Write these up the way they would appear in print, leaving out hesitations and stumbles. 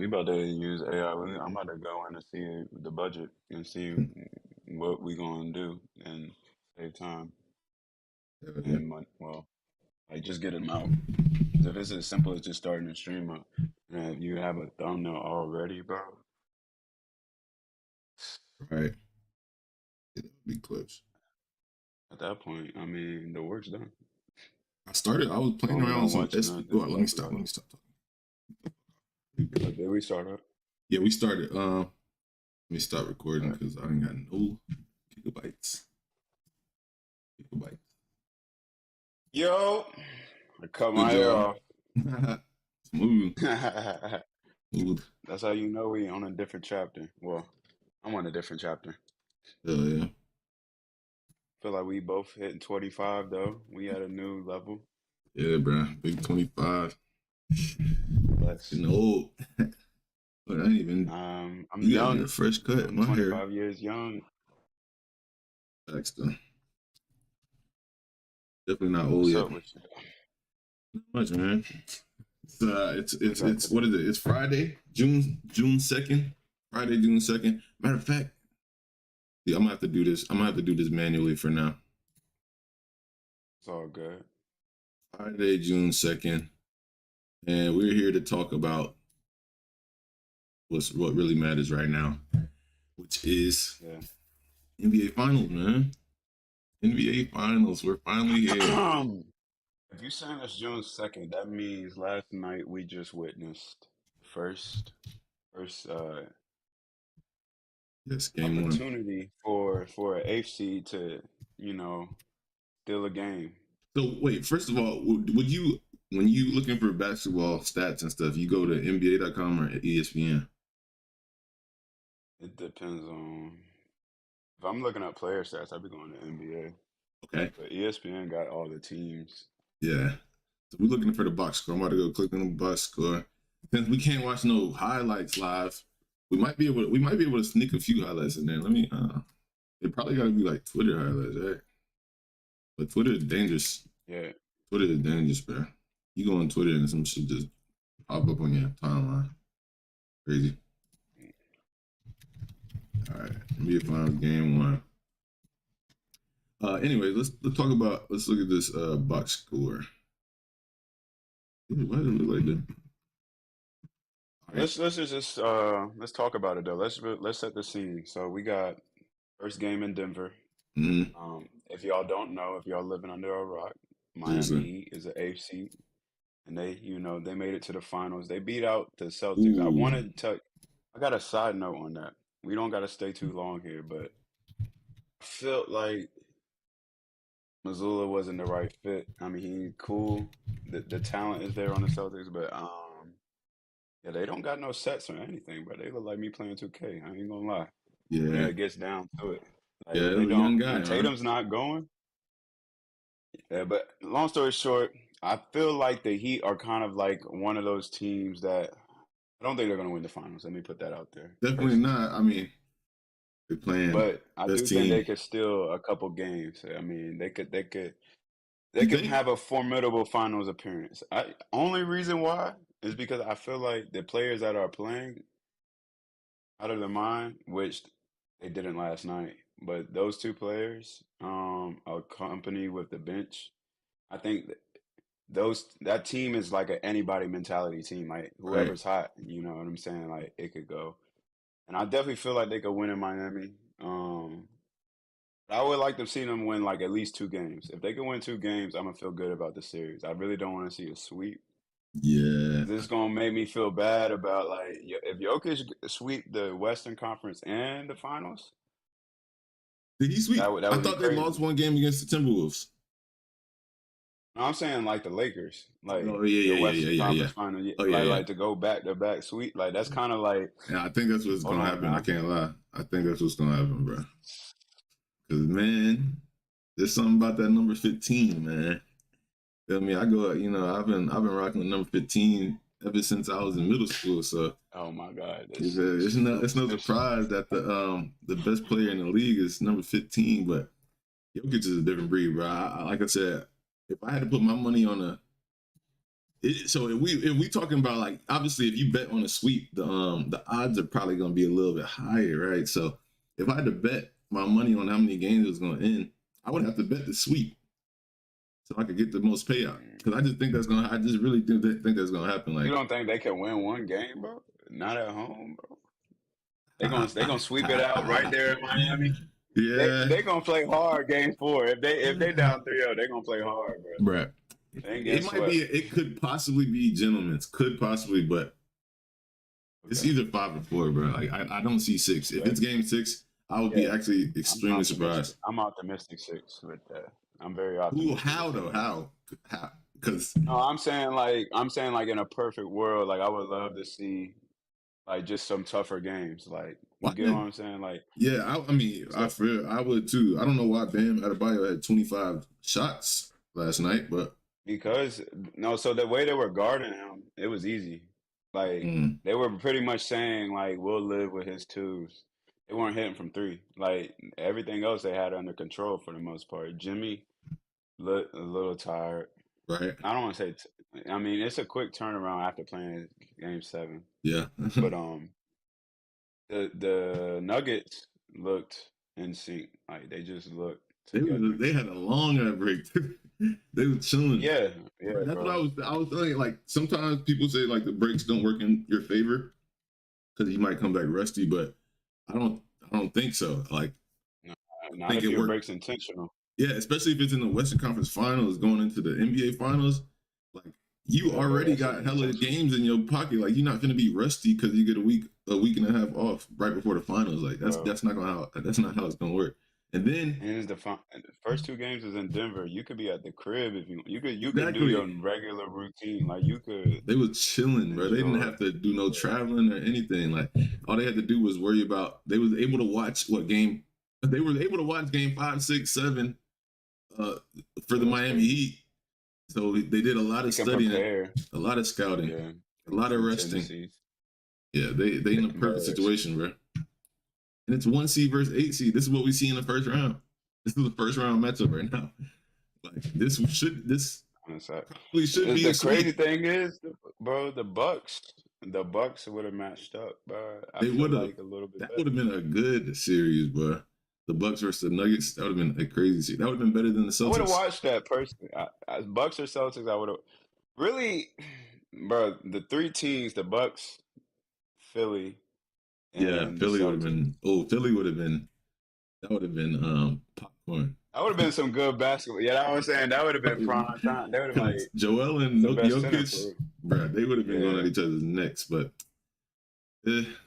We about to use AI. I'm about to go in and see the budget and see what we gonna do and save time Yeah. and money. Well, like just get them out. 'Cause if it's as simple as just starting a stream up, and if you have a thumbnail already, bro, Right. It'll be clips. at that point, I mean, the work's done. I was playing Boom, we around with don't some watch Oh, nothing. let me stop. Let me stop talking. Did we start up? Yeah, we started. Let me stop recording Right. because I ain't got no gigabytes. Yo, I cut Good my hair job. off. Smooth. Smooth. That's how you know we on a different chapter. Well, I'm on a different chapter. Yeah. Feel like we both hitting 25 though. We at a new level. Yeah, bro. Big 25. Let's. Getting old. But I ain't even. I'm You got young. me a fresh cut. I'm My 25 hair. years young. Baxter. Definitely not old What's yet. up with you? Not much, man. It's what is it? It's Friday, June 2nd. Friday, June 2nd. Matter of fact, yeah, I'm gonna have to do this. I'm gonna have to do this manually for now. It's all good. Friday, June 2nd. And we're here to talk about what really matters right now, which is NBA Finals, man. NBA Finals. We're finally here. If you saying it's June 2nd, that means last night we just witnessed first Yes, game one. opportunity for an eighth seed to, steal a game. So wait, first of all, would you, when you looking for basketball stats and stuff, you go to NBA.com or ESPN? It depends on if I'm looking up player stats, I'd be going to NBA. Okay. But ESPN got all the teams. Yeah. So we're looking for the box score. I'm about to go click on the box score. Since we can't watch no highlights live, we might be able to sneak a few highlights in there. Let me it probably gotta be like Twitter highlights, right? But Twitter is dangerous. Yeah. Twitter is dangerous, bro. You go on Twitter and some shit just pop up on your timeline. Crazy. All right, NBA Finals game one. Anyway, let's look at this box score. Why does it look like that? Right. Let's talk about it though. Let's set the scene. So we got first game in Denver. Mm-hmm. If y'all don't know, if y'all living under a rock, Miami Heat is an eighth seed, and they made it to the finals. They beat out the Celtics. Ooh. I got a side note on that. We don't got to stay too long here, but I felt like Missoula wasn't the right fit. I mean, he's cool. The talent is there on the Celtics, but yeah, they don't got no sets or anything, but they look like me playing 2K. I ain't gonna lie. Yeah. When it gets down to it. Like, Yeah, they don't. young guy, When Tatum's not going. Yeah, but long story short, I feel like the Heat are kind of like one of those teams that I don't think they're gonna win the finals. Let me put that out there. Definitely not. I mean, they're playing. But I do best think they team. could steal a couple games. I mean, they could have a formidable finals appearance. Only reason why is because I feel like the players that are playing out of their mind, which they didn't last night, but those two players, accompanied with the bench, I think that team is like an anybody mentality team. Like whoever's hot, you know what I'm saying? Like it could go. And I definitely feel like they could win in Miami. I would like to see them win like at least 2 games. If they can win 2 games, I'm gonna feel good about the series. I really don't want to see a sweep. Yeah. This is gonna make me feel bad about like if Jokic sweep the Western Conference and the finals. Did he sweep? That would I thought they lost one game against the Timberwolves. No, I'm saying like the Lakers, like the Western Conference final, like to go back to back sweep. Like that's kind of like. Yeah, I think that's what's gonna happen. Now. I can't lie. I think that's what's gonna happen, bro. Cause man, there's something about that number 15, man. Feel me? I've been rocking the number 15 ever since I was in middle school. So oh my God, it's no surprise that the best player in the league is number 15. But Jokic is a different breed, bro. Like I said, if I had to put my money on So if we talking about like obviously if you bet on a sweep, the odds are probably going to be a little bit higher, right? So if I had to bet my money on how many games it was going to end, I would have to bet the sweep so I could get the most payout. Because I just think that's gonna. I just really do think that's gonna happen. You Like, don't think they can win one game, bro? Not at home, bro. They gonna sweep it out right there in Miami. yeah, They gonna play hard game 4. If they down 3-0, they gonna play hard, bro. bruh. They ain't getting It might be. swept. It could possibly be gentlemen's. Could possibly, but it's Okay. either 5 or 4, bro. Like I don't see 6. If Okay. it's game 6, I would be Yeah. actually I'm extremely optimistic. surprised. I'm optimistic 6 with that. I'm very Who? optimistic with How though? 6. How? Because No, I'm saying like in a perfect world, like I would love to see like just some tougher games. Like you why get what did? I'm saying? Like Yeah, I mean, I so feel I would too. I don't know why Bam Adebayo had 25 shots last night, but because no, so the way they were guarding him, it was easy. Like mm, they were pretty much saying like we'll live with his twos. They weren't hitting from 3. Like everything else they had under control for the most part. Jimmy looked a little tired. right? I don't want to say. I mean, it's a quick turnaround after playing Game 7, Yeah. but the Nuggets looked in sync. Like they just looked together. They had a long break. They were chilling. Yeah, yeah, Right, that's what bro. I was thinking. Like sometimes people say like the breaks don't work in your favor because you might come back rusty, but I don't think so. Like No, I not think if it your worked. break's intentional, Yeah, especially if it's in the Western Conference Finals going into the NBA Finals. Like you yeah, bro. already That's got hella intentional, games in your pocket. Like you're not gonna be rusty because you get a week and a half off right before the finals. Like bro. that's not how it's gonna work. And then And it's and the first 2 games is in Denver. You could be at the crib if you could do your exactly, regular routine. Like you could they was chilling, bro. They didn't enjoy. have to do no Yeah, traveling or anything. Like all they had to do was worry about. They was able to watch what game. They were able to watch game 5, 6, 7 uh, for the yeah, that's Miami crazy. Heat. So they did a lot You of can studying, prepare. a lot of scouting, Yeah, a lot of from resting. tendencies. Yeah, they in a perfect But situation, bro. And it's 1 seed versus 8 seed. This is what we see in the first round. This is the first round matchup right now. Like this honestly, probably should be a the crazy sweep. thing is, bro, the Bucks would have matched up, bro. I They feel would have. like a little bit That better. would have been a good series, bro. The Bucks versus the Nuggets. That would have been a crazy series. That would have been better than the I would have Celtics. watched that personally. Bucks or Celtics, I would have really, bro. The 3 teams, the Bucks, Philly, Yeah, and the Philly would have Celtics. been. Oh, Philly would have been. That would have been popcorn. That would have been some good basketball. Yeah, that was saying that would have been prime time. They would have Because like Joel and it's the best center Jokic, for bro, they would have been going at yeah. each other's necks. But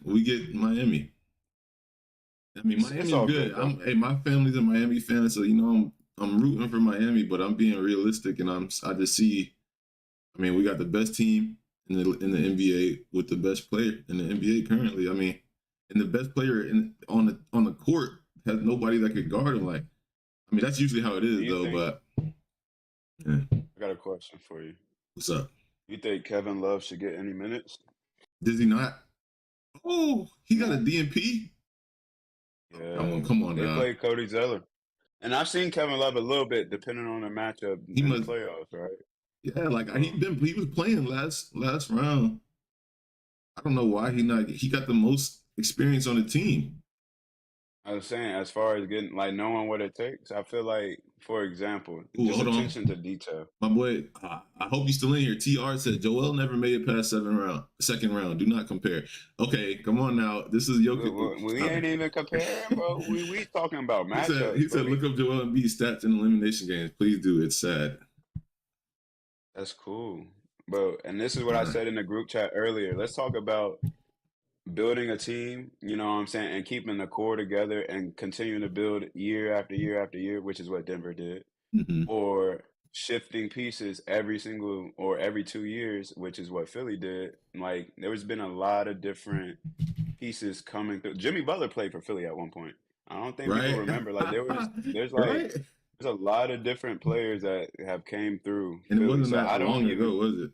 we get Miami. I mean, It's Miami's all good. good though. My family's a Miami fan, so I'm rooting for Miami, but I'm being realistic, and I just see. I mean, we got the best team in the NBA with the best player in the NBA currently. I mean, and the best player on the court has nobody that could guard him. Like, I mean, that's usually how it Do is you though. think? But yeah, I got a question for you. what's up? You think Kevin Love should get any minutes? Does he not? Oh, he got a No. DNP. Yeah, Come on they now. played Cody Zeller, and I've seen Kevin Love a little bit, depending on the matchup He in the must. playoffs, right? Yeah, like So he was playing last round. I don't know why he got the most experience on the team. I was saying, as far as getting like knowing what it takes, I feel like, for example, Ooh, just hold on. attention to detail. My boy, I hope he's still in here. TR said Joel never made it past second round. Do not compare. Okay, come on now. This is Jokic. We ain't even comparing, bro. We talking about He matchups, said buddy. look up Joel Embiid's stats in elimination games. Please do. It's sad. That's cool, bro. And this is what I Uh, said in the group chat earlier. Let's talk about building a team, you know what I'm saying, and keeping the core together and continuing to build year after year after year, which is what Denver did, mhm. or shifting pieces every single or every 2 years, which is what Philly did. Like there's been a lot of different pieces coming through. Jimmy Butler played for Philly at one point. I don't think people Right, remember. Like there's like right. there's a lot of different players that have came through And it Philly. wasn't So that I don't long ago, even was it?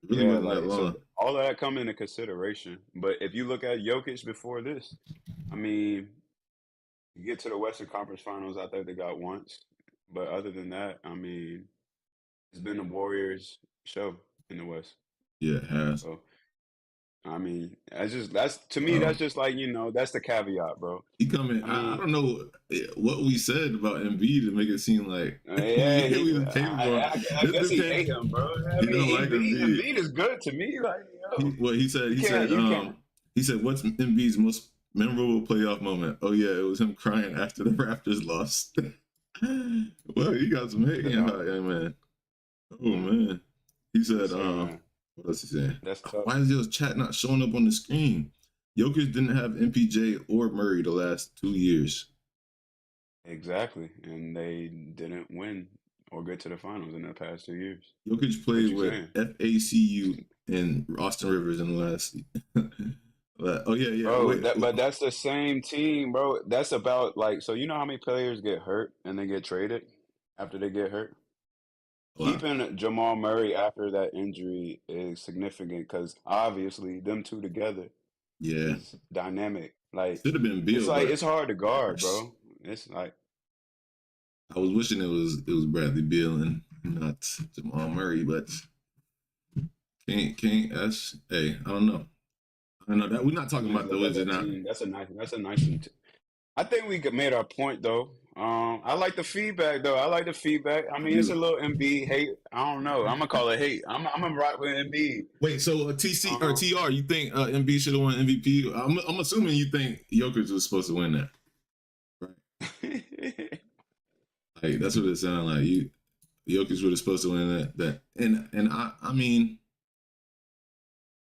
It really yeah, wasn't that like so long. all of that come into consideration. But if you look at Jokic before this, I mean, you get to the Western Conference Finals, I think they got once. But other than that, I mean, it's been the Warriors. show in the West. Yeah, it has. So I mean, that's to me Uh, that's just like that's the caveat, bro. he coming. I I mean, don't know what we said about Embiid to make it seem like yeah, we was capable. I This guess dude he can't. hate him, bro. I He mean, don't like Embiid. Embiid is good to me. Like, yo, He said you can't, he said what's Embiid's most memorable playoff moment? Oh yeah, it was him crying after the Raptors lost. Well, he got some hating about him, man. Oh man. He said, say, man, what else he saying? that's tough. Why is your chat not showing up on the screen? Jokic didn't have MPJ or Murray the last 2 years. Exactly, and they didn't win or get to the finals in the past 2 years. Jokic What played you with saying? FACU and Austin Rivers in the last. Oh yeah. Bro, Wait, but that's the same team, bro. That's about like so you know how many players get hurt and they get traded after they get hurt? wow. Keeping Jamal Murray after that injury is significant because obviously them two together Yeah, is dynamic. Like should have been Bill, but it's hard to guard, gosh, bro. It's like I was wishing it was Bradley Beal and not Jamal Murray, but can't. That's hey, I don't know. I know that we're not talking just about the look at Wizards that now. team. That's a nice team. I think made our point though. I like the feedback though. I like the feedback. I I mean, it's a do. little Embiid hate. I don't know. I'm gonna call it hate. I'm gonna rock with Embiid. Wait, so TC or Um, TR, you think MB should have won MVP? I'm assuming you think Jokic was supposed to win that, right? Like that's what it sounded like. Jokic was supposed to win and I mean,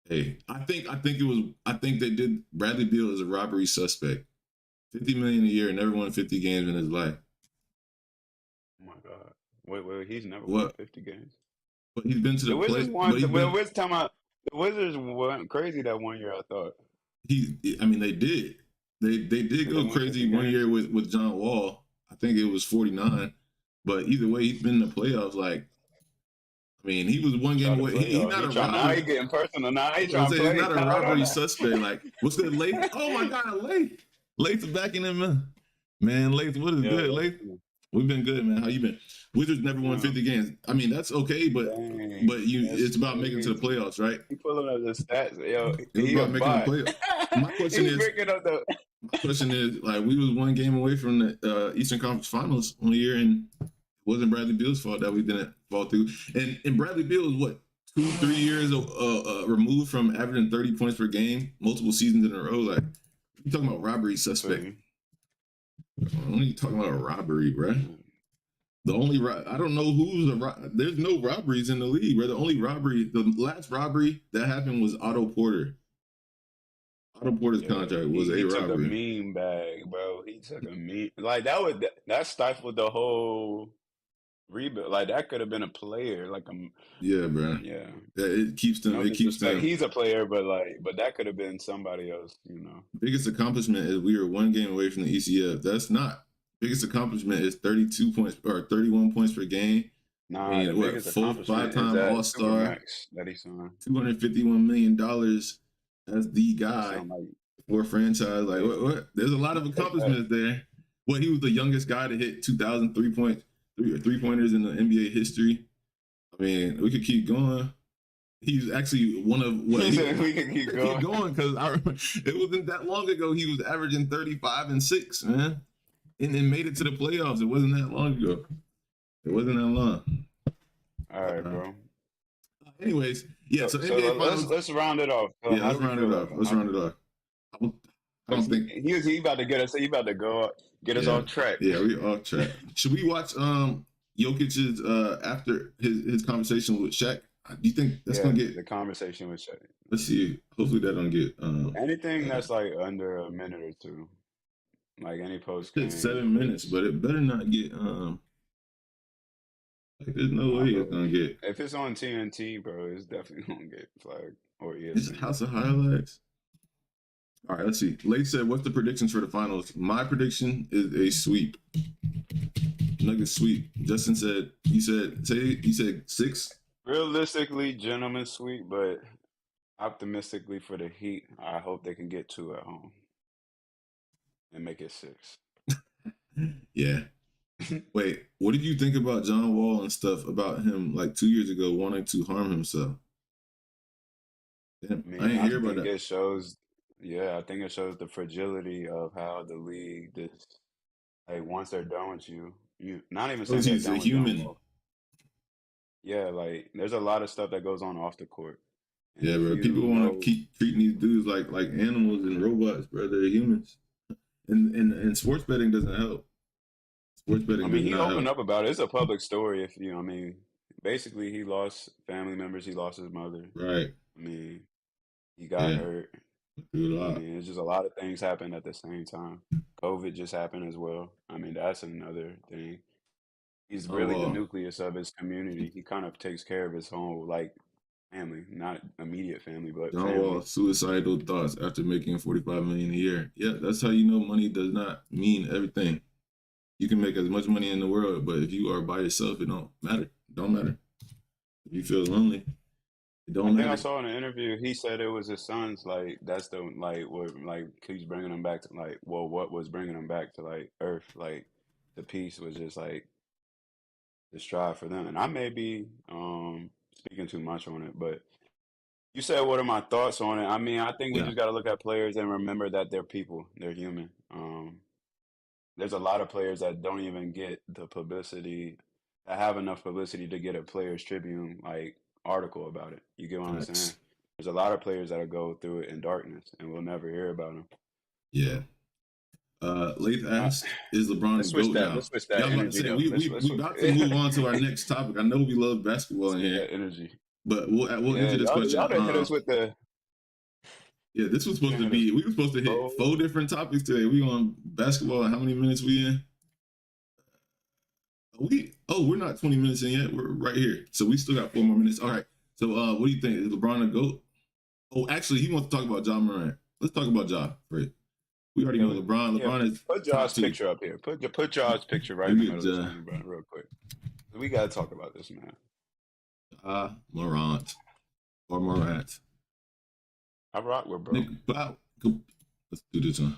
hey, I think they did Bradley Beal is a robbery suspect. 50 million a year and never won 50 games in his life. oh my God. Wait. He's never won What? 50 games. But he's been to The the Wizards play. won. But he's Well, been Wizards talking about the Wizards went crazy that 1 year. I thought, I mean they did. They did but they go won 50 crazy one games. year with John Wall. I think it was 49. But either way, he's been in the playoffs. Like, I mean, he was one game Try to away. play He's y'all. not He a trying now. robbery. He getting personal now. He I was trying to saying he's play. not a Hold on robbery now. suspect. Like, what's good, Lath? Oh my God, Lath. Lath's backing him, man. Man, Lath, what is Yo, good, that's Lath? We've been good, man. How you been? Wizards never won um, 50 games. I mean, that's okay, but dang, that's it's about making it to the crazy. playoffs, right? He pulling up the stats. Yo, It was he a about making the bot. playoffs. My question He is, picking up the. like, we was one game away from the Eastern Conference Finals one year, and it wasn't Bradley Beal's fault that we didn't fall through. And Bradley Beal is what 2-3 years removed from averaging 30 points per game, multiple seasons in a row. Like, you talking about robbery I feel suspect? you. When you talking about robbery, bro? The only I don't know who's there's no robberies in the league, bro. The last robbery that happened was Otto Porter. Otto Porter's Yeah, contract was he a took a robbery. mean bag, bro. He took a mean like that stifled the whole rebuild. Like that could have been a player, like Yeah, bro. yeah. It keeps them. No It keeps disrespect. them. He's a player, but that could have been somebody else. Biggest accomplishment is we were one game away from the ECF. That's not biggest accomplishment is 32 points or 31 points per game. I Nah, the mean, what biggest accomplishment is five-time that All Star, Supermax that he signed. $251 million. That's the That guy sound like for a franchise. Like hey, what? There's a lot of take that. accomplishments there. Well, he was the youngest guy to hit 2,000 three pointers in the NBA history. I mean, we could keep going. He's actually one of what He he said we can keep keep going. going because I remember it wasn't that long ago. He was averaging 35 and 6, man, and then made it to the playoffs. It wasn't that long ago. It wasn't that long. All But, right, bro. anyways, yeah. So So NBA Finals. let's round it off. Yeah, How let's do we round feel it about off. him? Let's round it off. I don't Because think. he about to get us. He about to go get us Yeah, off track. yeah, we off track. Should we watch Jokic's after his conversation with Shaq? Do you think that's Yeah, gonna get? the conversation with Shay. Let's see. Hopefully that don't get. Anything that's like under a minute or two, like any post It's game, 7 minutes, it's but it better not get. Like, there's no nah, way it's bro. gonna get. If it's on TNT, bro, it's definitely gonna get flagged or It's ESPN. House of Highlights. All right, let's see. Late said, "What's the predictions for the finals?" My prediction is a sweep. Nuggets sweep. Justin said, "You said 6." Realistically, gentlemen sweep, but optimistically for the Heat, I hope they can get two at home and make it six. Yeah, Wait, what did you think about John Wall and stuff about him like 2 years ago wanting to harm himself? Damn, I I mean, ain't I hear about think that. it shows, yeah, I think it shows the fragility of how the league just like once they're done with you, you not even saying Shows they're he's a done with John human. Wall. Yeah, like there's a lot of stuff that goes on off the court. And Yeah, if bro. you People want to know, keep treating these dudes like animals and robots, bro. They're humans. And sports betting doesn't help. Sports I betting mean, does he not opened help. up about it. It's a public story. If you know, I mean, basically he lost family members. He lost his mother. Right. I mean, he got Yeah. hurt. Do a I lot. mean, it's just a lot of things happened at the same time. COVID just happened as well. I mean, that's another thing. He's John really the Wall. nucleus of his community. He kind of takes care of his whole like family, not immediate family, but John family. Wall, suicidal thoughts after making 45 million a year. Yeah, that's how you know money does not mean everything. You can make as much money in the world, but if you are by yourself, it don't matter. It don't matter. If you feel lonely, it I don't think I matter. saw in an interview he said it was his son's like that's the like what like keeps bringing him back to like well what was bringing him back to like Earth like the peace was just like the strive for them and I may be speaking too much on it but you said what are my thoughts on it? I mean I think we Yeah, just got to look at players and remember that they're people, they're human. There's a lot of players that don't even get the publicity, that have enough publicity to get a Players Tribune like article about it. You get what I'm saying? facts. There's a lot of players that'll go through it in darkness, and we'll never hear about them. Yeah. So Leith uh, asked, "Is LeBron the let's switch goat that. now?" Let's switch Yeah, I that was about to energy say though. we Let's we let's we about to move on to our next topic. I know we love basketball in switch here, that energy. but we'll Yeah, answer this question. y'all done hit us with the. Yeah, this was You supposed done to hit us be. We were supposed to hit both. 4 different topics today. We on basketball. And how many minutes we in? We're not 20 minutes in yet. We're right here, so we still got 4 more minutes. All right. So what do you think? Is LeBron a goat? Oh, actually, he wants to talk about John Morant. Let's talk about Ja. Right. We already Yeah, know LeBron. yeah. LeBron is Put top Josh's two. picture up here. Put Josh's picture right in Look the at middle of the Ja. screen, bro, real quick. We gotta talk about this, man. Morant or Morant. I rock with bro. Nick, let's do this one.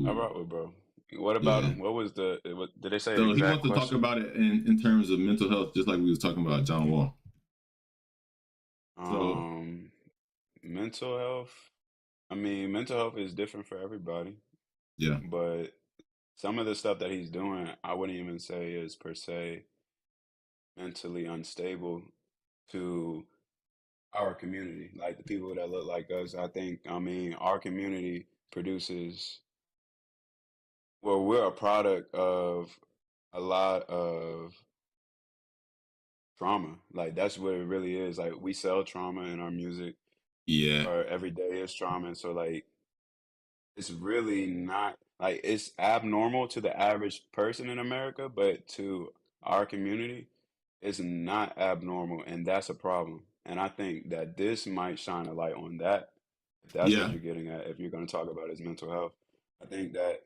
I Oh, rock with bro. What about yeah. him? What was the? Did they say an So he exact wants to talk question? about it in terms of mental health, just like we was talking about John Wall. So Um, mental health. I mean, mental health is different for everybody, yeah, but some of the stuff that he's doing, I wouldn't even say is per se mentally unstable to our community, like the people that look like us. I think, I mean, our community produces, well, we're a product of a lot of trauma. Like that's what it really is. Like we sell trauma in our music. yeah, Our everyday is trauma. And so like it's really not like it's abnormal to the average person in America, but to our community, it's not abnormal, and that's a problem. And I think that this might shine a light on that, if that's what yeah. you're getting at, if you're going to talk about his mental health. I think that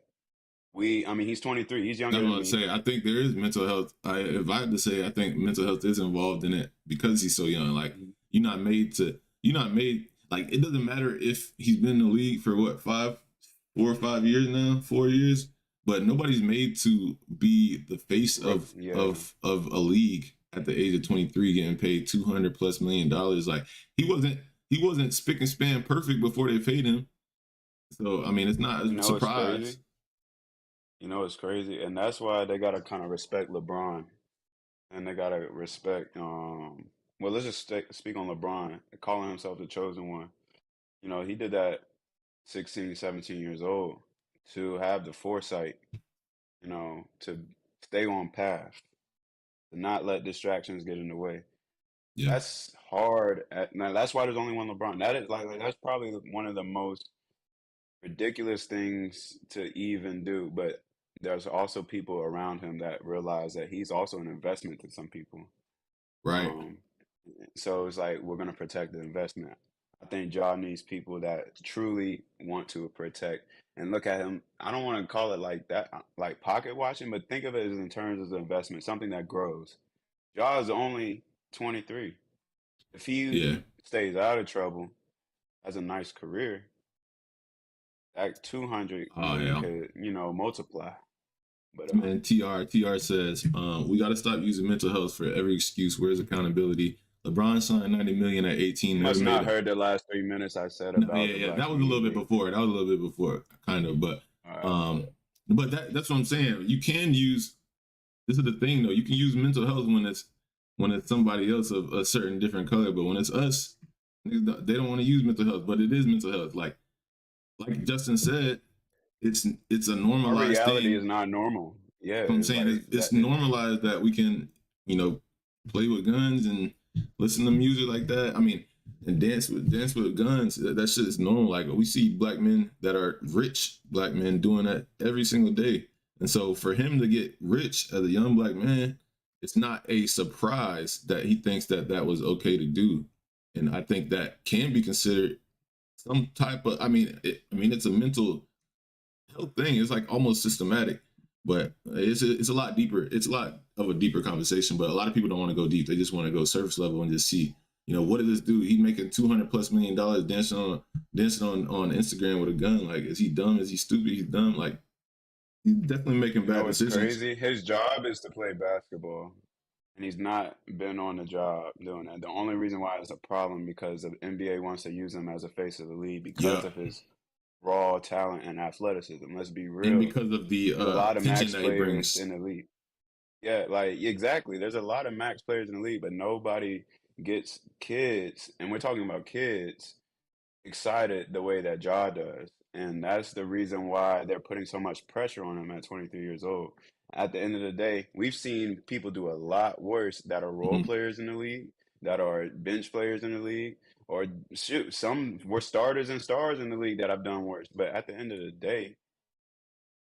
I mean, he's 23, he's That's younger what than I'm me. say. I think there is mental health. If I had to say, I think mental health is involved in it because he's so young. Like Mhm. you're not made like it doesn't matter if he's been in the league for what 4 or 5 years now, 4 years, but nobody's made to be the face of Yeah, of a league at the age of 23, getting paid $200+ million. Like he wasn't spick and span perfect before they paid him. So I mean, it's not you a know, it's crazy. surprise. You know, it's crazy. And that's why they got to kind of respect LeBron. And they got to respect, well, let's just speak on LeBron, calling himself the chosen one. You know, he did that 16, 17 years old to have the foresight, you know, to stay on path, to not let distractions get in the way. Yeah, That's hard. Now, that's why there's only one LeBron. That is like that's probably one of the most ridiculous things to even do. But there's also people around him that realize that he's also an investment to some people. right. Um, so it's like we're gonna protect the investment. I think Ja needs people that truly want to protect and look at him. I don't want to call it like that, like pocket watching, but think of it as in terms of the investment, something that grows. Ja is only 23. If he Yeah. stays out of trouble, has a nice career, That 200 Oh yeah. could, multiply. But Man, TR says, we got to stop using mental health for every excuse. Where's accountability? LeBron signed 90 million at 18. you Never must made not it. heard the last 3 minutes I said No, about yeah, the yeah. Black That was a little Community bit League. before. That was a little bit before, kind of. All right, Um, but that's what I'm saying. You can use. This is the thing, though. You can use mental health when it's somebody else of a certain different color, but when it's us, they don't want to use mental health. But it is mental health. Like Justin said, it's a our normalized reality is thing. not normal. Yeah, I'm it's saying like it's that. normalized that we can, play with guns and listen to music like that. I mean, and dance with guns. That shit is normal. Like we see black men that are rich black men doing that every single day. And so for him to get rich as a young black man, it's not a surprise that he thinks that that was okay to do. And I think that can be considered some type of. It's a mental health thing. It's like almost systematic, but it's a lot deeper. It's a lot of a deeper conversation. But a lot of people don't want to go deep. They just want to go surface level and just see, what did this dude? He making $200+ million dancing on Instagram with a gun. Like, is he dumb? Is he stupid? He's dumb. Like, he's definitely making You know bad what's decisions. crazy? His job is to play basketball, and he's not been on the job doing that. The only reason why it's a problem because the NBA wants to use him as a face of the league because Yeah, of his raw talent and athleticism. Let's be and real. because of the There's a lot of attention max that he players in brings. the league. Yeah, like exactly. There's a lot of max players in the league, but nobody gets kids, and we're talking about kids excited the way that Ja does. And that's the reason why they're putting so much pressure on him at 23 years old. At the end of the day, we've seen people do a lot worse that are role Mhm. players in the league, that are bench players in the league, or shoot, some were starters and stars in the league that have done worse. But at the end of the day,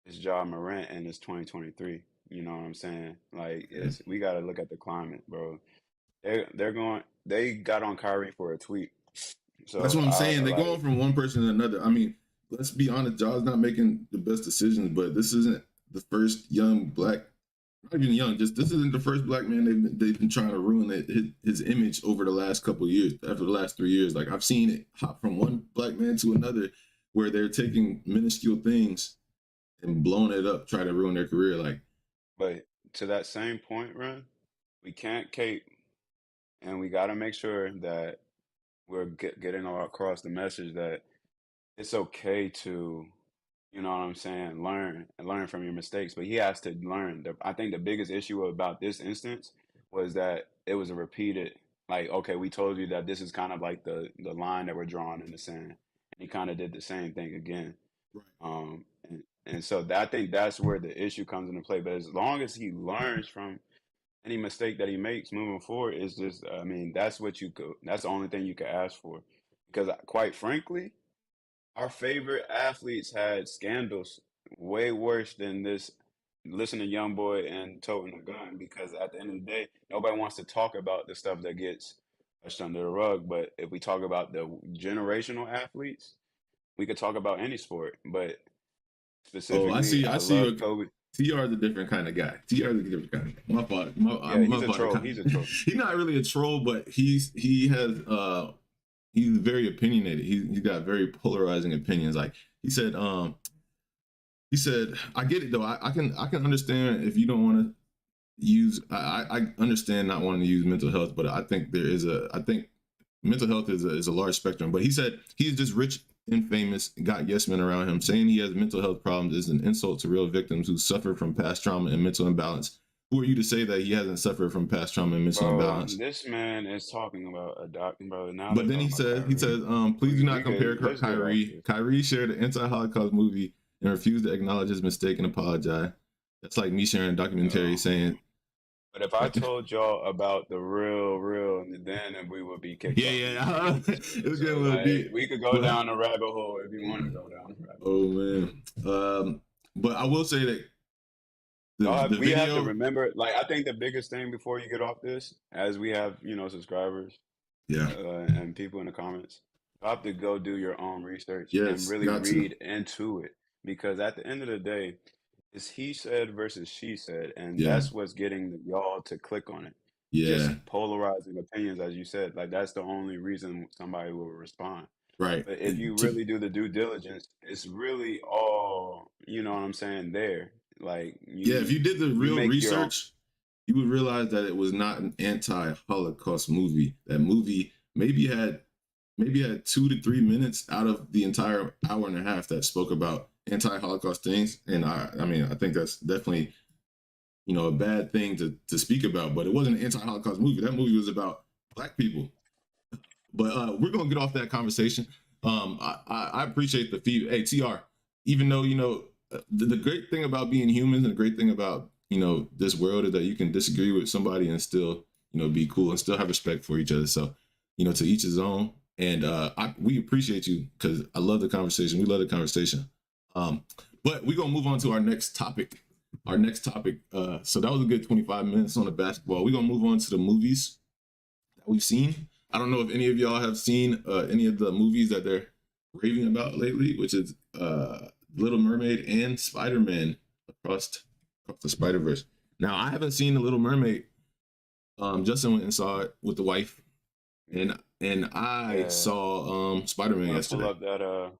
it's Ja Morant and it's 2023. You know what I'm saying? Like Yeah. it's we gotta look at the climate, bro. They got on Kyrie for a tweet. That's So what I'm I saying. They're going like from one person to another. I mean, let's be honest. Ja's not making the best decisions, but this isn't the first young black, not even young. Just this isn't the first black man they've been trying to ruin his image over the last couple of years. After the last 3 years, like I've seen it hop from one black man to another, where they're taking minuscule things and blowing it up, try to ruin their career. Like, But to that same point, Ron, we can't cape, and we got to make sure that we're getting across the message that it's okay to, you know what I'm saying, learn and learn from your mistakes. But he has to learn. I think the biggest issue about this instance was that it was a repeated, like, okay, we told you that this is kind of like the line that we're drawing in the sand, and he kind of did the same thing again. right. And so I think that's where the issue comes into play. But as long as he learns from any mistake that he makes moving forward, it's just, I mean, that's the only thing you could ask for. Because quite frankly, our favorite athletes had scandals way worse than this. Listen to Young Boy and toting a gun because at the end of the day, nobody wants to talk about the stuff that gets pushed under the rug. But if we talk about the generational athletes, we could talk about any sport. But Oh, I specifically, see. I I see. love Kobe. TR is a different kind of guy. TR is a different kind of guy. My fault. Yeah, My he's a fault. troll. He's a troll. He's not really a troll, but he's very opinionated. He's got very polarizing opinions. Like he said, I get it though. I can understand if you don't want to use. I understand not wanting to use mental health, but I think mental health is a large spectrum. But he said he's just rich and famous, got yes men around him. Saying he has mental health problems is an insult to real victims who suffer from past trauma and mental imbalance. Who are you to say that he hasn't suffered from past trauma and mental Bro, imbalance? this man is talking about a doc, bro. Now they're But then talking he about says, he Kyrie. says, please do not We compare could let's get off Kyrie. this. Kyrie shared an anti-Holocaust movie and refused to acknowledge his mistake and apologize. That's like me sharing a documentary Yo. saying, But if I told y'all about the real, then we would be kicked yeah, off these yeah, streets. it's getting So a little like deep. we could go But down a rabbit hole if you want to go down a rabbit oh hole. man, but I will say that the We have to video, remember, like I think the biggest thing before you get off this, as we have, subscribers yeah, and people in the comments, you have to go do your own research and yes, really got to, read into it. Because at the end of the day, it's he said versus she said, and yeah, that's what's getting y'all to click on it. yeah, Just polarizing opinions, as you said. Like that's the only reason somebody will respond. Right. But if you really do the due diligence, it's really all, you know what I'm saying, there. Like Yeah, if you did the you real make your own. research, you would realize that it was not an anti-Holocaust movie. That movie maybe had 2 to 3 minutes out of the entire hour and a half that spoke about anti-Holocaust things. And I mean, I think that's definitely a bad thing to speak about. But it wasn't an anti-Holocaust movie. That movie was about black people. But we're gonna get off that conversation. I appreciate the feedback. Hey, TR, even though the great thing about being human and the great thing about this world is that you can disagree with somebody and still be cool and still have respect for each other. So to each his own. And we appreciate you because I love the conversation. We love the conversation. But we're gonna move on to our next topic. So that was a good 25 minutes on the basketball. We're gonna move on to the movies that we've seen. I don't know if any of y'all have seen any of the movies that they're raving about lately, which is Little Mermaid and Spiderman across the Spider-Verse. Now, I haven't seen The Little Mermaid. Justin went and saw it with the wife, and I Yeah. saw Spider-Man Want to pull yesterday. up that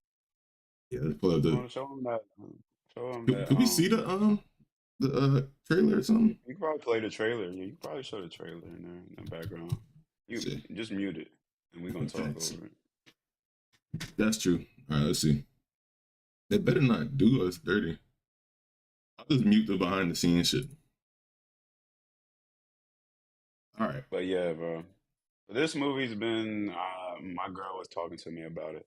Yeah, let's pull up you the. want to show them that Could we see the trailer or something? you can probably play the trailer. Yeah, you can probably show the trailer in there in the background. You See. just mute it and we're gonna talk Thanks. over it. That's true. All right, let's see. They better not do us dirty. I'll just mute the behind the scenes shit. All right. But yeah, bro. This movie's been my girl was talking to me about it.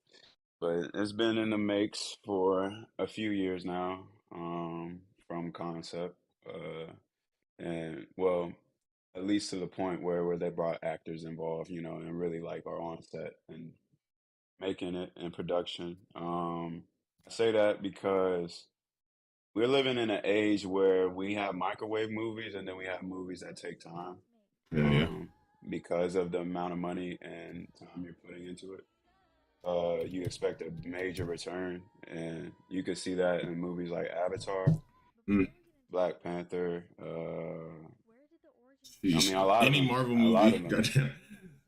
But it's been in the makes for a few years now, from concept. And well, at least to the point where they brought actors involved, and really like are on set and making it in production. I say that because we're living in an age where we have microwave movies and then we have movies that take time, Yeah. um, because of the amount of money and time you're putting into it. You expect a major return, and you can see that in movies like Avatar, Mm. Black Panther. I mean, Sheesh. a lot of Any them, Marvel a lot movie, of them. goddamn.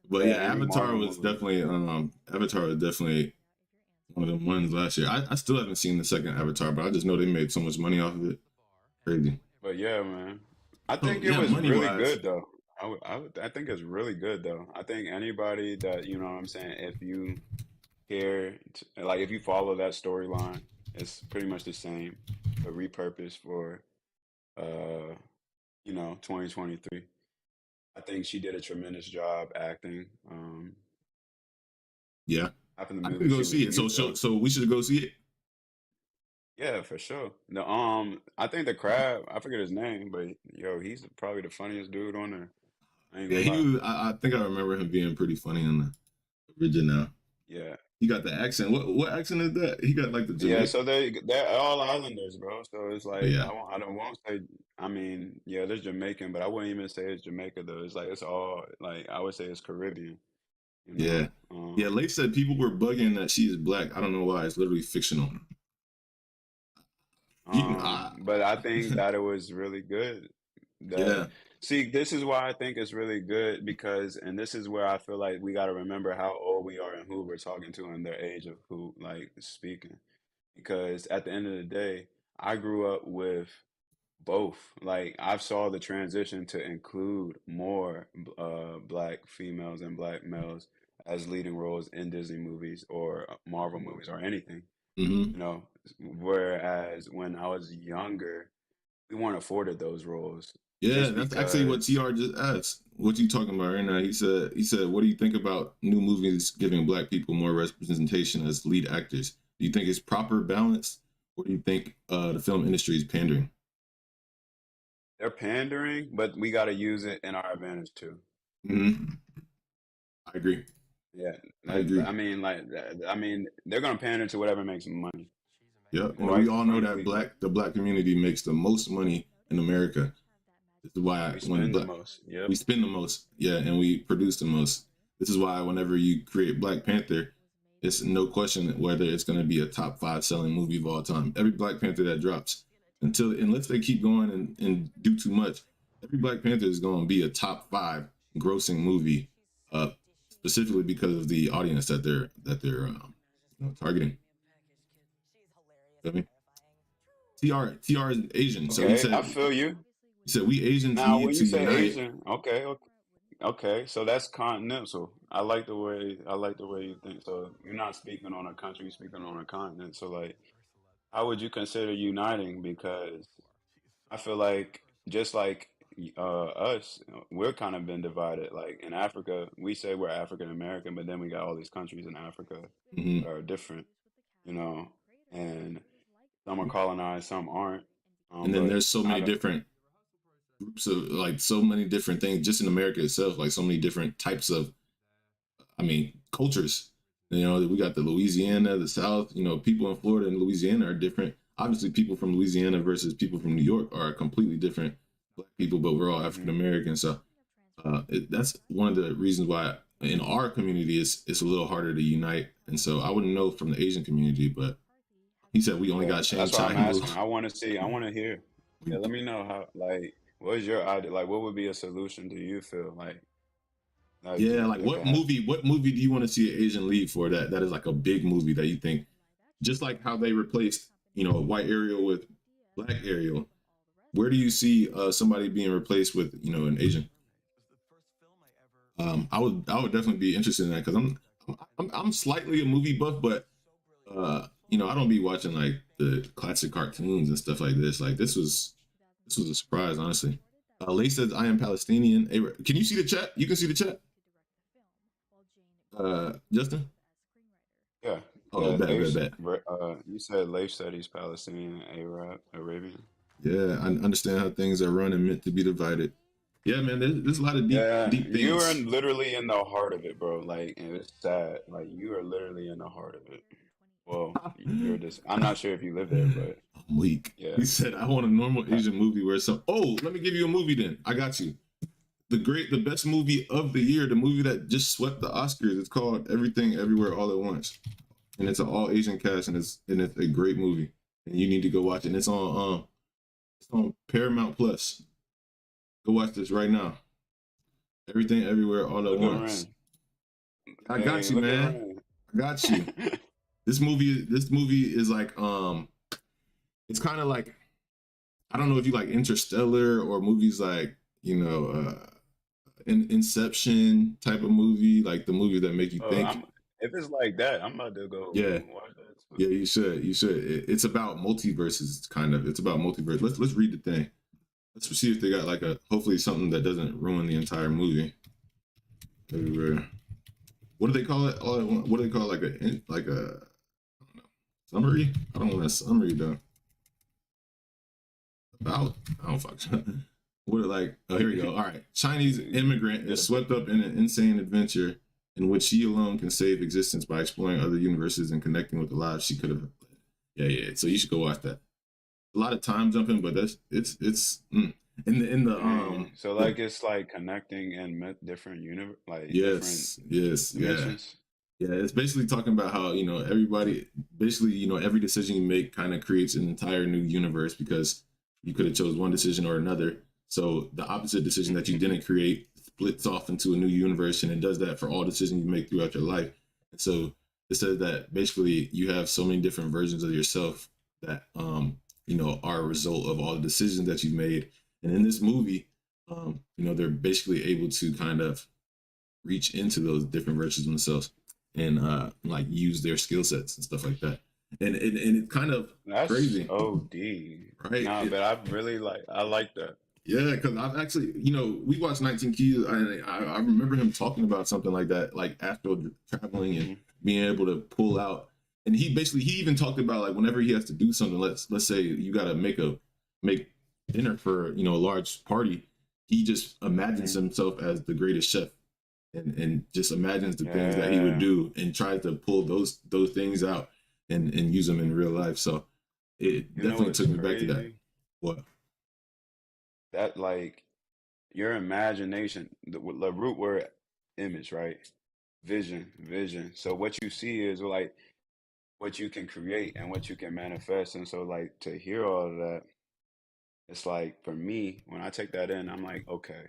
But Yeah, yeah, any Avatar Marvel was movie. definitely one of the ones last year. I still haven't seen the second Avatar, but I just know they made so much money off of it. Crazy. But yeah, man, I So think it yeah, was money really wise, good though. I think it's really good though. I think anybody that you know what I'm saying, if you care, like if you follow that storyline, it's pretty much the same, but repurposed for uh 2023. I think she did a tremendous job acting. yeah, After the I movie, can go she was see it. So mute so though. so we should go see it. Yeah, for sure. I think the crab, I forget his name, but yo, he's probably the funniest dude on there. I ain't Yeah, gonna he lie. was. I think I remember him being pretty funny in the original. Yeah, He got the accent. What accent is that? He got like the yeah. Jamaican. So they're all islanders, bro. So it's Oh like yeah, I don't won't say. I mean, yeah, there's Jamaican, but I wouldn't even say it's Jamaica though. It's like it's all like I would say it's Caribbean. You know. yeah, yeah. Leif said people were bugging that she is black. I don't know why. It's literally fictional. He, But I think that it was really good. That yeah, See, this is why I think it's really good because, and this is where I feel like we got to remember how old we are and who we're talking to and their age of who like speaking. Because at the end of the day, I grew up with both. Like I saw the transition to include more black females and black males as leading roles in Disney movies or Marvel movies or anything. mm-hmm. You know, whereas when I was younger, we weren't afforded those roles Yeah. just That's actually what because. Tr just asked. What you talking about right now? He said, what do you think about new movies giving black people more representation as lead actors? Do you think it's proper balance, or do you think the film industry is pandering? They're pandering, but we got to use it in our advantage too. Mm-hmm. I agree. Yeah, I agree. I mean, they're gonna pander to whatever makes them money. Yeah, And we quite all know that frankly, the black community makes the most money in America. This is why we when spend the most. Yep. we spend the most, yeah, and we produce the most. This is why whenever you create Black Panther, it's no question whether it's going to be a top 5 selling movie of all time. Every Black Panther that drops, unless they keep going and do too much, every Black Panther is going to be a top 5 grossing movie, uh, specifically because of the audience targeting. Feel me? TR is Asian, so he Okay, I said feel you. we Asians Now, need when to you say unite. Asian, okay, okay, okay, so that's continental. I like the way you think. So you're not speaking on a country, you're speaking on a continent. So like, how would you consider uniting? Because I feel like just like us, we're kind of been divided. Like in Africa, we say we're African American, but then we got all these countries in Africa Hmm. that are different, you know, and some are colonized, some aren't. And then But there's so I many don't. different groups of like so many different things just in America itself, like so many different types of, I mean, cultures. You know, we got the Louisiana, the South. You know, people in Florida and Louisiana are different. Obviously, people from Louisiana versus people from New York are completely different black people, but we're all African Mhm. American. So that's one of the reasons why in our community it's a little harder to unite. And so I wouldn't know from the Asian community, but he said we only Yeah, got Shang that's why Chai I'm and Blue. asking. I want to see. I want to hear. Yeah, let me know how. Like, what is your idea? Like, what would be a solution? Do you feel like Yeah, like that could happen? what movie do you want to see an Asian lead for that is like a big movie that you think, just like how they replaced, you know, a white Ariel with black Ariel, where do you see somebody being replaced with, you know, an Asian? I would definitely be interested in that because I'm slightly a movie buff, but you know, I don't be watching like the classic cartoons and stuff like this. Like this was a surprise, honestly. Lay says I am Palestinian. Can you see the chat? You can see the chat, Justin. Yeah, Oh, yeah. bad. You said Leif said he's Palestinian, Arab, Arabian. Yeah, I understand how things are run and meant to be divided. Yeah, man, there's a lot of Yeah, deep you are things. literally in the heart of it, bro. Like, and it's sad. Like, you are literally in the heart of it. Well, you're just. I'm not sure if you live there, I'm but weak. yeah. He said, I want a normal Asian movie where some. Oh, let me give you a movie then. I got you. The best movie of the year, the movie that just swept the Oscars. It's called Everything Everywhere All at Once, and it's an all Asian cast, and it's a great movie, and you need to go watch it. And it's on Paramount Plus. Go watch this right now. Everything Everywhere All at Look at Once. Ren. I got Hey, you, look at man. Ren. I got you. This movie is like it's kind of like, I don't know if you like Interstellar or movies like, you know, Inception type of movie, like the movie that make you Oh, think. I'm. If it's like that, I'm about to Yeah, go watch that too. yeah, you should. It's about multiverses, kind of. It's about multiverse. Let's read the thing. Let's see if they got like a, hopefully something that doesn't ruin the entire movie. Everywhere. What do they call it? What do they call it? Like a I don't know, summary? I don't want a summary though. About, I don't fuck. What, like, oh, here we go. All right. Chinese immigrant Get is a swept up in an insane adventure in which she alone can save existence by exploring other universes and connecting with the lives she could have. Yeah. So you should go watch that. A lot of time jumping, but that's it's in dang. So the like it's like connecting in different universe, like different yes, yeah. dimensions. Yeah, it's basically talking about how, you know, everybody, basically, you know, every decision you make kind of creates an entire new universe because you could have chose one decision or another. So the opposite decision that you didn't create splits off into a new universe, and it does that for all decisions you make throughout your life. And so it says that basically you have so many different versions of yourself that you know, are a result of all the decisions that you've made. And in this movie, you know, they're basically able to kind of reach into those different versions of themselves and like use their skill sets and stuff like that. And it's kind of That's crazy, OD. right? Nah, but I really like. I like that. Yeah, because I've actually, you know, we watched 19 Keys. I remember him talking about something like that, like astral traveling and Hmm. being able to pull out. And he even talked about like whenever he has to do something. Let's say you got to make dinner for, you know, a large party. He just imagines Hmm. himself as the greatest chef and just imagines the things that he would Yeah. do and tries to pull those things out and use them in real life. So it You know definitely what's took me back to that. crazy? What? That like your imagination, the root word image, right? Vision. So what you see is like what you can create and what you can manifest. And so like to hear all of that, it's like for me, when I take that in, I'm like, okay,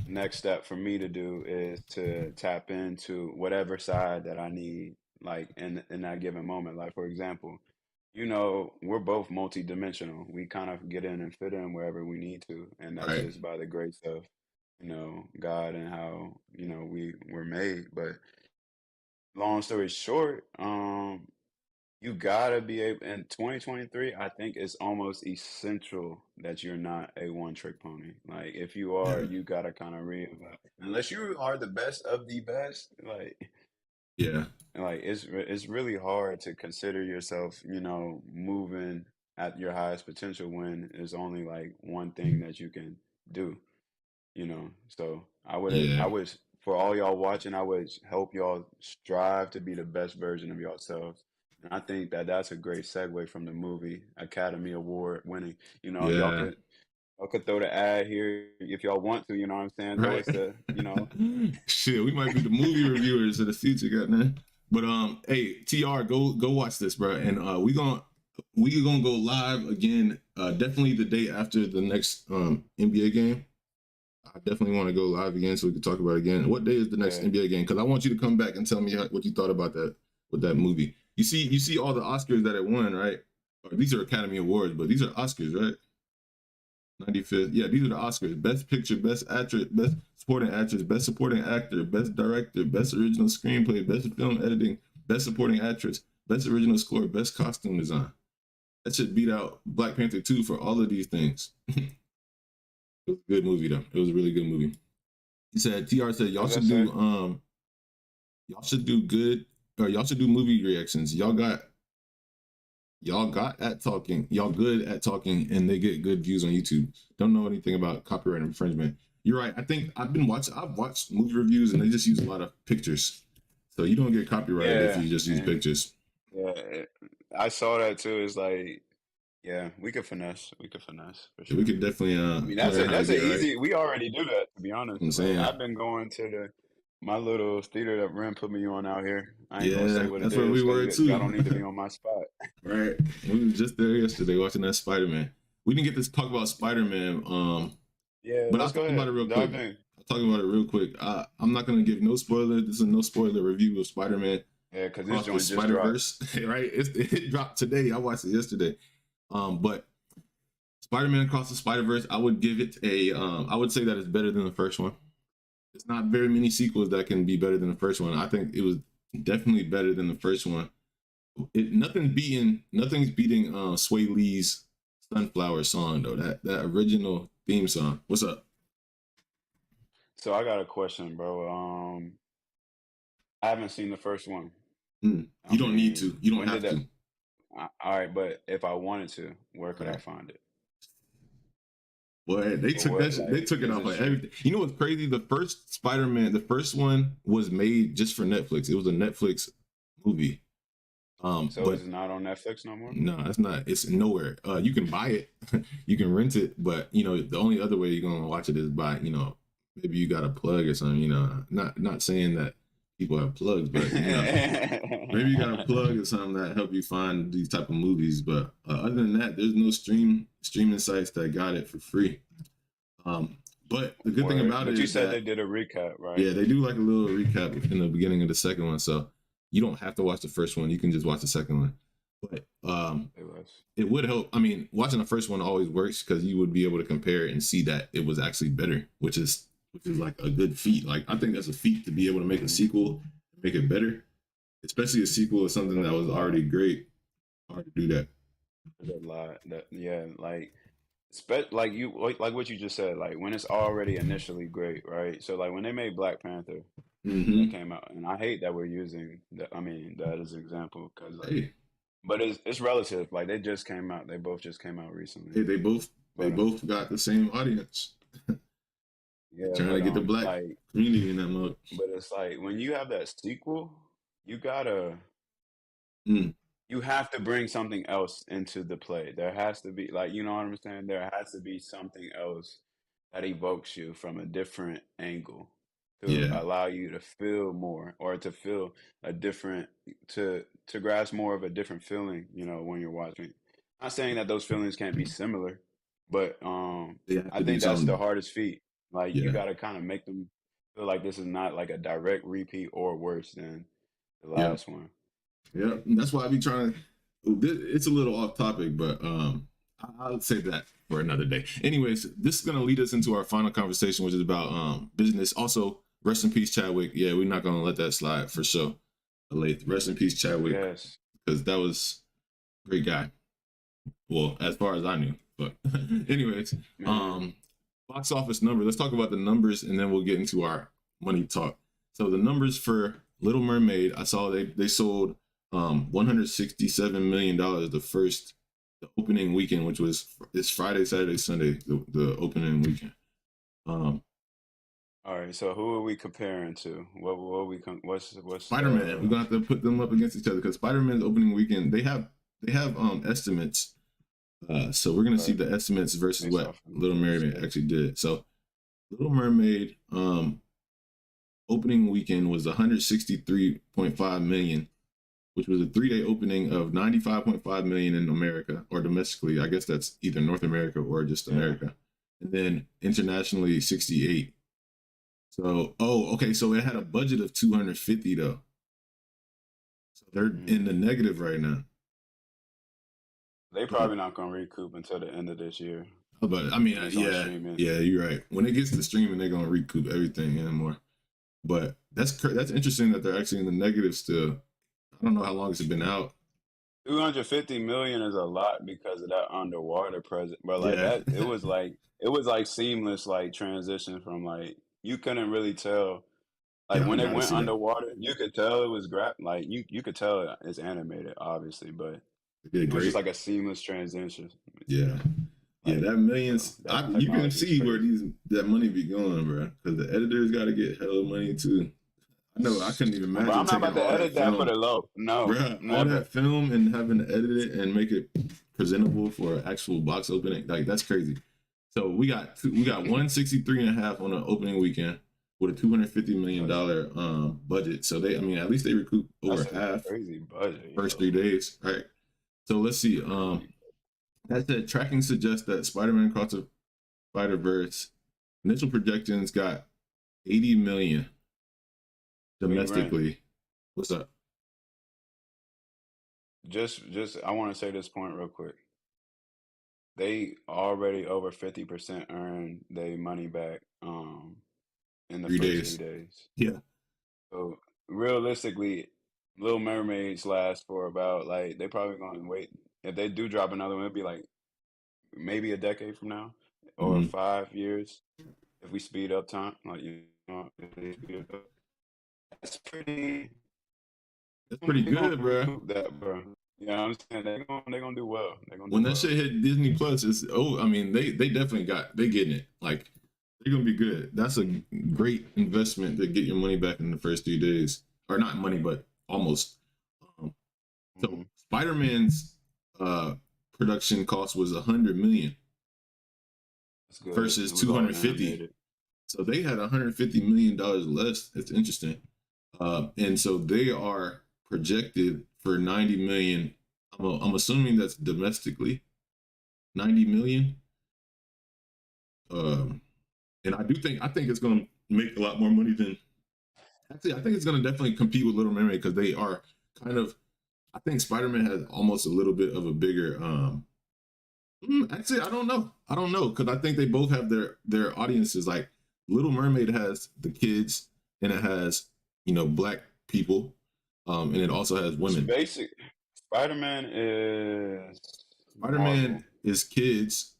next step for me to do is to tap into whatever side that I need, like in that given moment. Like for example, we're both multidimensional. We kind of get in and fit in wherever we need to, and that's Right. just by the grace of, God and how, we were made. But long story short, you gotta be able in 2023, I think it's almost essential that you're not a one trick pony. Like if you are, Yeah. you gotta kind of reevaluate. Unless you are the best of the best, Yeah. it's really hard to consider yourself, moving at your highest potential when there's only like one thing that you can do. So Yeah. I would, for all y'all watching, I would help y'all strive to be the best version of yourselves. And I think that that's a great segue from the movie Academy Award winning. Yeah. Y'all could throw the ad here if y'all want to. You know what I'm saying? Throw Right. us the, Shit, we might be the movie reviewers of the future, goddamn. But hey, TR, go watch this, bro. And we gonna go live again. Definitely the day after the next NBA game. I definitely want to go live again so we can talk about it again. What day is the next yeah, NBA game? Because I want you to come back and tell me what you thought about that with that movie. You see all the Oscars that it won, right? Or these are Academy Awards, but these are Oscars, right? 95th. Yeah, these are the Oscars. Best Picture, Best Actress, Best Supporting Actress, Best Supporting Actor, Best Director, Best Original Screenplay, Best Film Editing, Best Supporting Actress, Best Original Score, Best Costume Design. That should beat out Black Panther 2 for all of these things. It was a good movie though. It was a really good movie. He said TR said what does that say? y'all should do good or y'all should do movie reactions. Y'all got at talking. Y'all good at talking, and they get good views on YouTube. Don't know anything about copyright infringement. You're right. I think I've watched movie reviews, and they just use a lot of pictures, so you don't get copyrighted if Yeah, you just use and pictures. yeah, I saw that too. It's like, yeah, we could finesse. We could finesse for We sure. could definitely I mean, learn how to that's get a it right. easy. We already do that, to be I'm honest. Like saying, I've been going to my little theater that Ren put me on out here. I ain't gonna say yeah, what it that's where we is because were y'all too. don't need to be on my spot. Right, we was just there yesterday watching that Spider-Man. We didn't get to talk about Spider-Man, Yeah, but I'll let's go talk about ahead. it real quick. Dive in. I'll talk about it real quick. I'm not gonna give no spoiler. This is a no spoiler review of Spider-Man Yeah, because this Across the joint just Spider dropped. Verse. Right, it dropped today. I watched it yesterday. But Spider-Man Across the Spider Verse, I would give it a. I would say that it's better than the first one. There's not very many sequels that can be better than the first one. I think it was definitely better than the first one. Nothing's beating Sway Lee's Sunflower song though. That original theme song. What's up? So I got a question, bro. I haven't seen the first one. I You don't need mean, to. You don't when did have that? to. All right, but if I wanted to, where could I Right. find it? Boy, they Or took that. what? They Like, took it is off it of stream? everything. You know what's crazy? The first Spider-Man, the first one was made just for Netflix. It was a Netflix movie. So But is it not on Netflix no more? no, it's not. It's nowhere. You can buy it, you can rent it, but the only other way you're gonna watch it is by maybe you got a plug or something. Not saying that people have plugs, but maybe you got a plug or something that help you find these type of movies. But other than that, there's no streaming sites that got it for free. Um, but the good thing Word. about it But you is said they that did a recap, right? yeah, they do like a little recap in the beginning of the second one, so you don't have to watch the first one. You can just watch the second one. But It was. it would help. I mean, watching the first one always works because you would be able to compare it and see that it was actually better, which is like a good feat. Like I think that's a feat to be able to make a Mhm. sequel, make it better, especially a sequel of something that That's a was lot. already great. Hard to do that. That's a lot. Yeah, like like what you just said, like when it's already initially great, right? So like when they made Black Panther, that Mm-hmm. came out, and I hate that we're using that. I mean, that as an example, because like, Hey, but it's relative. Like they just came out. They both just came out recently. hey, they But both got the same audience. They're yeah, trying to but get the black like, community in that mode. but it's like when you have that sequel, you gotta Mm, you have to bring something else into the play. There has to be like, you know what I'm saying? There has to be something else that evokes you from a different angle to yeah. allow you to feel more or to feel a different to grasp more of a different feeling, when you're watching. Not saying that those feelings can't be similar, but They have I to be think that's the something. hardest feat. Like you Yeah, got to kind of make them feel like this is not like a direct repeat or worse than the yeah, last one. yeah. And that's why I be trying to. It's a little off topic, but I'll save that for another day. Anyways, this is gonna lead us into our final conversation, which is about business. Also, rest in peace, Chadwick. Yeah, we're not gonna let that slide for sure. Rest in peace, Chadwick, Yes, because that was a great guy. Well, as far as I knew. But anyways, man. box office number. Let's talk about the numbers, and then we'll get into our money talk. So the numbers for Little Mermaid, I saw they sold $167 million the opening weekend, which was it's Friday, Saturday, Sunday, the opening weekend. Um, All right, so who are we comparing to? What's Spider-Man, we're gonna have to put them up against each other because Spider-Man's opening weekend they have estimates. So we're gonna see right, the estimates versus based what off of Little Mermaid stats? actually did. So Little Mermaid opening weekend was 163.5 million, which was a 3-day opening of 95.5 million in America or domestically. I guess that's either North America or just Yeah. America. And then internationally 68. So, okay, so it had a budget of 250 though. So they're in the Mm. negative right now. They So, probably not gonna recoup until the end of this year, but I mean, at least on yeah, streaming. yeah, you're right. When it gets to streaming, they're gonna recoup everything and more. But that's interesting that they're actually in the negative still. I don't know how long it's been out. 250 million is a lot because of that underwater present, but like Yeah, that, it was like seamless like transition from like you couldn't really tell like yeah, I when they gotta went see that. underwater, you could tell it was like you could tell it's animated obviously, but They did it was just great. like a seamless transition. Yeah, Yeah, yeah, like that so millions. that You can technology is see where crazy. that money be going, bro. Because the editors got to get hella money too. I know I couldn't even But imagine I'm not taking about to all that edit that for film, the low. No, bro. All never. that film and having to edit it and make it presentable for an actual box opening. Like that's crazy. So we got 163 and a half on the opening weekend with a That's $250 million budget. So they, I mean, at least they recoup over that's a half crazy budget, first yo. 3 days, right? So let's see. Crazy. That said, tracking suggests that Spider-Man Across the Spider-Verse initial projections got 80 million Wait, Grant. domestically. What's up? Just I want to say this point real quick. They already over 50% earned their money back in the Three first three days. days. Yeah. So realistically, Little Mermaids last for about like they probably gonna wait if they do drop another one, it'll be like maybe a decade from now or Mm-hmm. 5 years if we speed up time. Like if they speed it up. That's pretty. That's pretty They're gonna good, bro. recoup that, bro. You know what I'm saying? They're gonna do well. They're gonna When do that well. shit hit Disney Plus, I mean, they definitely they getting it. Like they're gonna be good. That's a great investment to get your money back in the first 3 days, or not money, but almost. Um, so Hmm. Spider-Man's uh, production cost was 100 million That's good. versus It was all 250. animated. So they had $150 million less. It's interesting. And so they are projected for 90 million. I'm assuming that's domestically 90 million. Um, and I think it's going to make a lot more money than actually. I think it's going to definitely compete with Little Mermaid because they are kind of. I think Spider-Man has almost a little bit of a bigger. Actually, I don't know. I don't know because I think they both have their audiences. Like Little Mermaid has the kids, and it has black people, and it also has It's women. basic. Spider-Man is Spider-Man Marvel. is kids.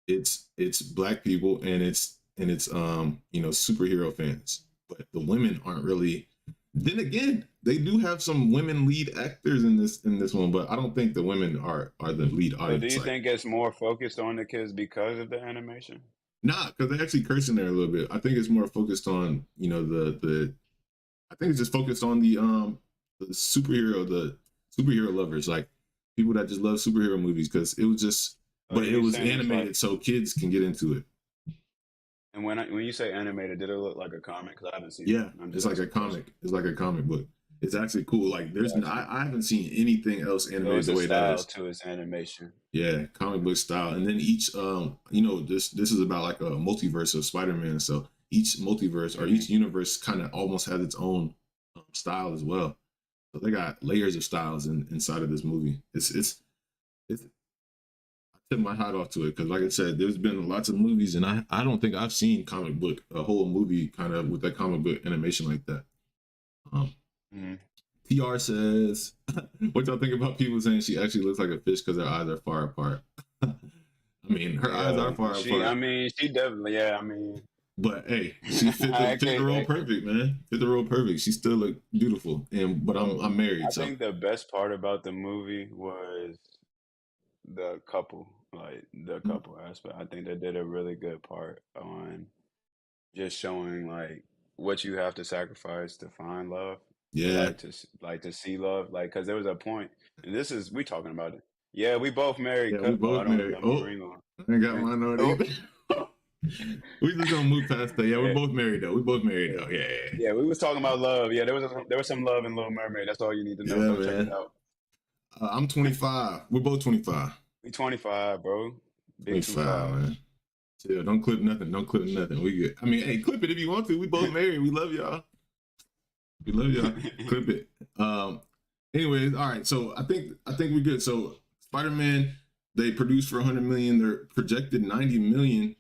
It's black people, and it's superhero fans. But the women aren't really. Then again, they do have some women lead actors in this one, but I don't think the women are the lead So do audience. you Like think it's more focused on the kids because of the animation? nah, because they actually curse in there a little bit. I think it's more focused on the. I think it's just focused on the superhero lovers, like people that just love superhero movies because it was just, So but it you was saying it's like, animated so kids can get into it. and when you say animated, did it look like a comic? Because I haven't seen it. Yeah, I'm it's just like a asking a question. comic. It's like a comic book. It's actually cool. Like It's there's actually I haven't seen anything else it animated was the a way that style is. to its animation. Yeah, comic book style. And then each this is about like a multiverse of Spider-Man. So each multiverse or Hmm. each universe kind of almost has its own style as well. So they got layers of styles inside of this movie. It's I tip my hat off to it because, like I said, there's been lots of movies, and I don't think I've seen comic book a whole movie kind of with that comic book animation like that. Um, Hmm. TR says, "What y'all think about people saying she actually looks like a fish because her eyes are far apart?" I mean, her eyes are Yeah, far she. I apart, mean, she definitely. Yeah, I mean, but hey, she I fit the can't. role perfect, man. Fit the role perfect. She still look beautiful, and but Bro, I'm married, I so think the best part about the movie was the couple, like the couple aspect. I think they did a really good part on just showing like what you have to sacrifice to find love, or yeah, like like to see love, like because there was a point, and this is we talking about it. Yeah, we both married. yeah, we Oh, both I don't even married. have my Oh, ring on. I ain't got Dang. mine on Oh, either. We just gonna move past that. Yeah, we're yeah, both married though. We both married yeah, though. Yeah, yeah, yeah. We was talking about love. Yeah, there was some love in Little Mermaid. That's all you need to know. yeah, Go check it man. out. I'm 25. We're both 25. We 25, bro. Big two 25, five. man. Chill. Don't clip nothing. Don't clip nothing. We good. I mean, hey, clip it if you want to. We both married. We love y'all. We love y'all. Clip it. Anyways, all right. So I think we're good. So Spider-Man, they produced for 100 million. They're projected 90 million.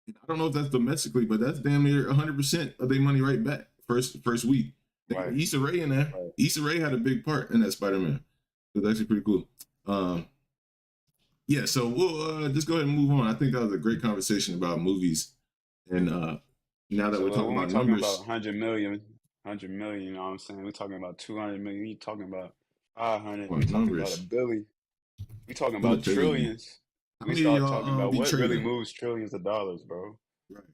I don't know if that's domestically, but that's damn near 100% of their money right back first week. They got Right, Issa Rae in there. right. Issa Rae had a big part in that Spider-Man. It was actually pretty cool. Um, yeah, so we'll just go ahead and move on. I think that was a great conversation about movies. And now that So we're talking when we about talking about numbers, 100 million, 100 million, you know what I'm saying? We talking about 200 million. You talking about 500. We about talking about a numbers, billion. We talking I'm gonna about tell you, trillions. how We many of start y'all talking about be what really trading? moves trillions of dollars, bro. Right.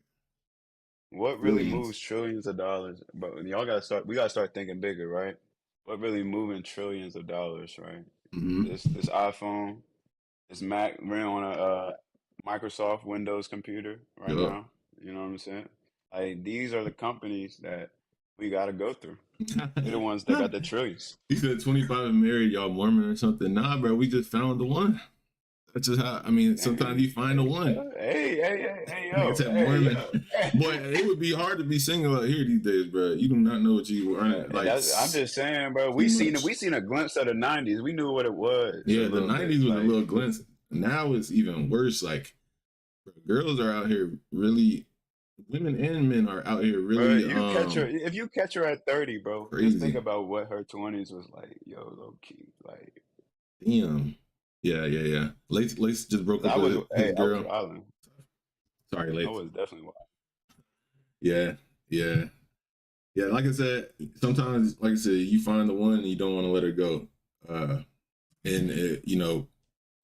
What really Billions. moves trillions of dollars, bro? Y'all gotta start. We gotta start thinking bigger, right? What really moving trillions of dollars, right? Mm-hmm. This iPhone, this Mac, we're on a Microsoft Windows computer right Yup. now. You know what I'm saying? Like these are the companies that we gotta go through. They're the ones that got the trillions. He said 25 and married, y'all Mormon or something. Nah, bro, we just found the one. That's just how, I mean, sometimes Dang. you find the Hey, one. hey, Nigga yo, said hey, Mormon. yo. Boy, it would be hard to be single out here these days, bro. You do not know what you were earning. And Like, I'm just saying, bro. too We much. seen a glimpse of the '90s. We knew what it was a Yeah, the little bit. 90s was a Like, little glimpse. Now it's even worse. Like, girls are out here really, women and men are out here bro, really you catch her if you catch her at 30, bro. Just think crazy. about what her 20s was like. Yo, low key, like. Damn. Yeah, yeah, yeah. Lace just broke 'Cause up with his I was girl. wilding. Sorry, I Lace. was definitely wild. Yeah, yeah. Yeah, like I said, sometimes, like I said, you find the one and you don't want to let her go. And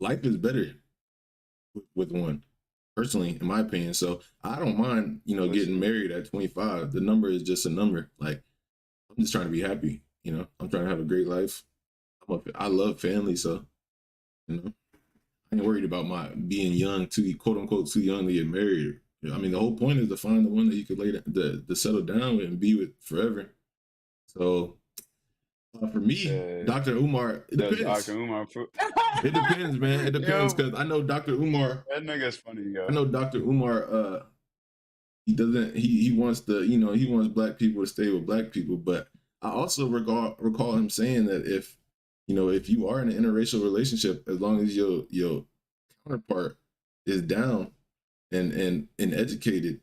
life is better with one, personally, in my opinion. So I don't mind, getting Listen, married at 25. The number is just a number. Like I'm just trying to be happy. I'm trying to have a great life. I love family, so you know, I ain't worried about my being young, too quote unquote too young to get married. I mean, the whole point is to find the one that you could to settle down with and be with forever. So for you me, said Dr. Umar, it does Dr. depends. Umar prove? It depends, man. It depends Yo, because I know Dr. Umar. that nigga's funny, I yo. know Dr. Umar. He doesn't. He wants he wants black people to stay with black people. But I also recall him saying that if you are in an interracial relationship, as long as your counterpart is down and educated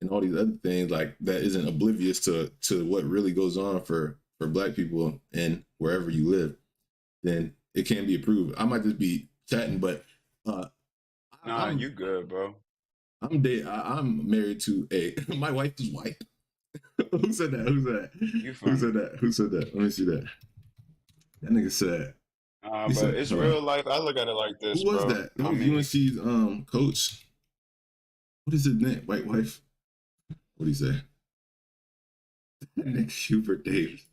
and all these other things like that isn't oblivious to what really goes on for black people and wherever you live, then it can be approved. I might just be chatting, but uh, Nah, I'm you good, bro. I'm married to a my wife is white. Who said that? Who said that? You Who funny. said that? Who said that? Let me see that. That nigga said. Nah, He but said, it's hold on. real life. I look at it like Who this, was bro. that? That I was mean, UNC's coach. What is his name? White wife. What do you say? Nick Hubert Davis.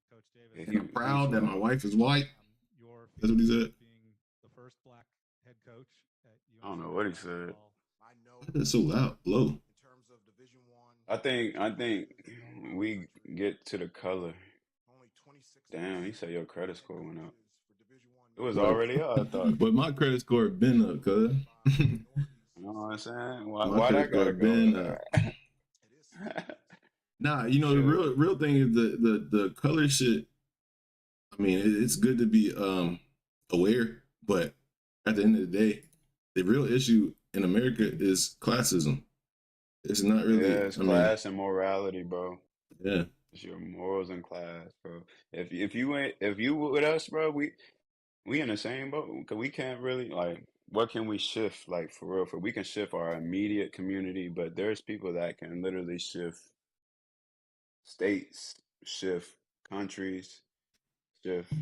Coach Davis, yeah, And I'm he's proud that my wild. wife is white. your That's what he feelings said. as being the first black head coach at I don't UNC know what he men's said. basketball. Why is that so loud? Low. I think we get to the color. Damn, he said your credit score went up. It was But already up, I thought. but my credit score been up, cuz. You know what I'm saying? Why My why credit that score gotta go been up. up? Nah, you know the Shit. real thing is the color shit. I mean, it's good to be aware, but at the end of the day, the real issue in America is classism. It's not Yeah, really. it's I mean, class and morality, bro. yeah, It's your morals and class, bro. If you with us, bro, we in the same boat. 'Cause we can't really like what can we shift like for real? For we can shift our immediate community, but there's people that can literally shift states, shift countries, shift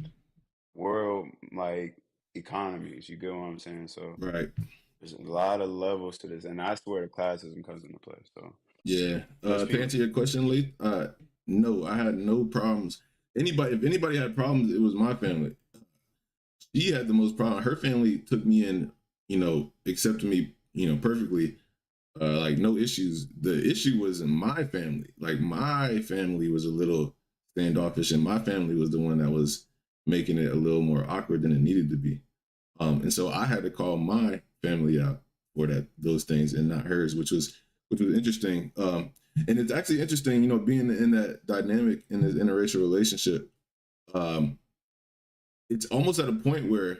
world like economies. You get what I'm saying? So right. there's a lot of levels to this, and that's where the classism comes into play. So Yeah. there's To people. answer your question, Lee, no, I had no problems. If anybody had problems, it was my family. She had the most problem. Her family took me in, accepted me, perfectly. Like no issues. The issue was in my family. Like my family was a little standoffish, and my family was the one that was making it a little more awkward than it needed to be. And so I had to call my family out for those things and not hers, which was interesting. And it's actually interesting, being in that dynamic in this interracial relationship. Um, it's almost at a point where,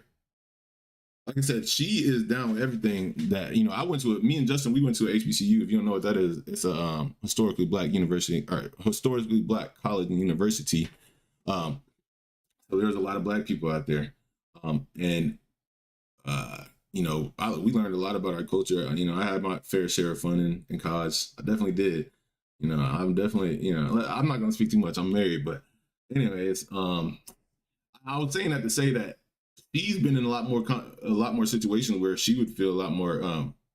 like I said, she is down with everything that I went to. Me and Justin, we went to a HBCU. If you don't know what that is, it's a historically black university or historically black college and university. Um, so there's a lot of black people out there, and we learned a lot about our culture. I had my fair share of fun in college. I definitely did. I'm definitely, I'm not gonna speak too much. I'm married, but anyways, I was saying that to say that she's been in a lot more situations where she would feel a lot more,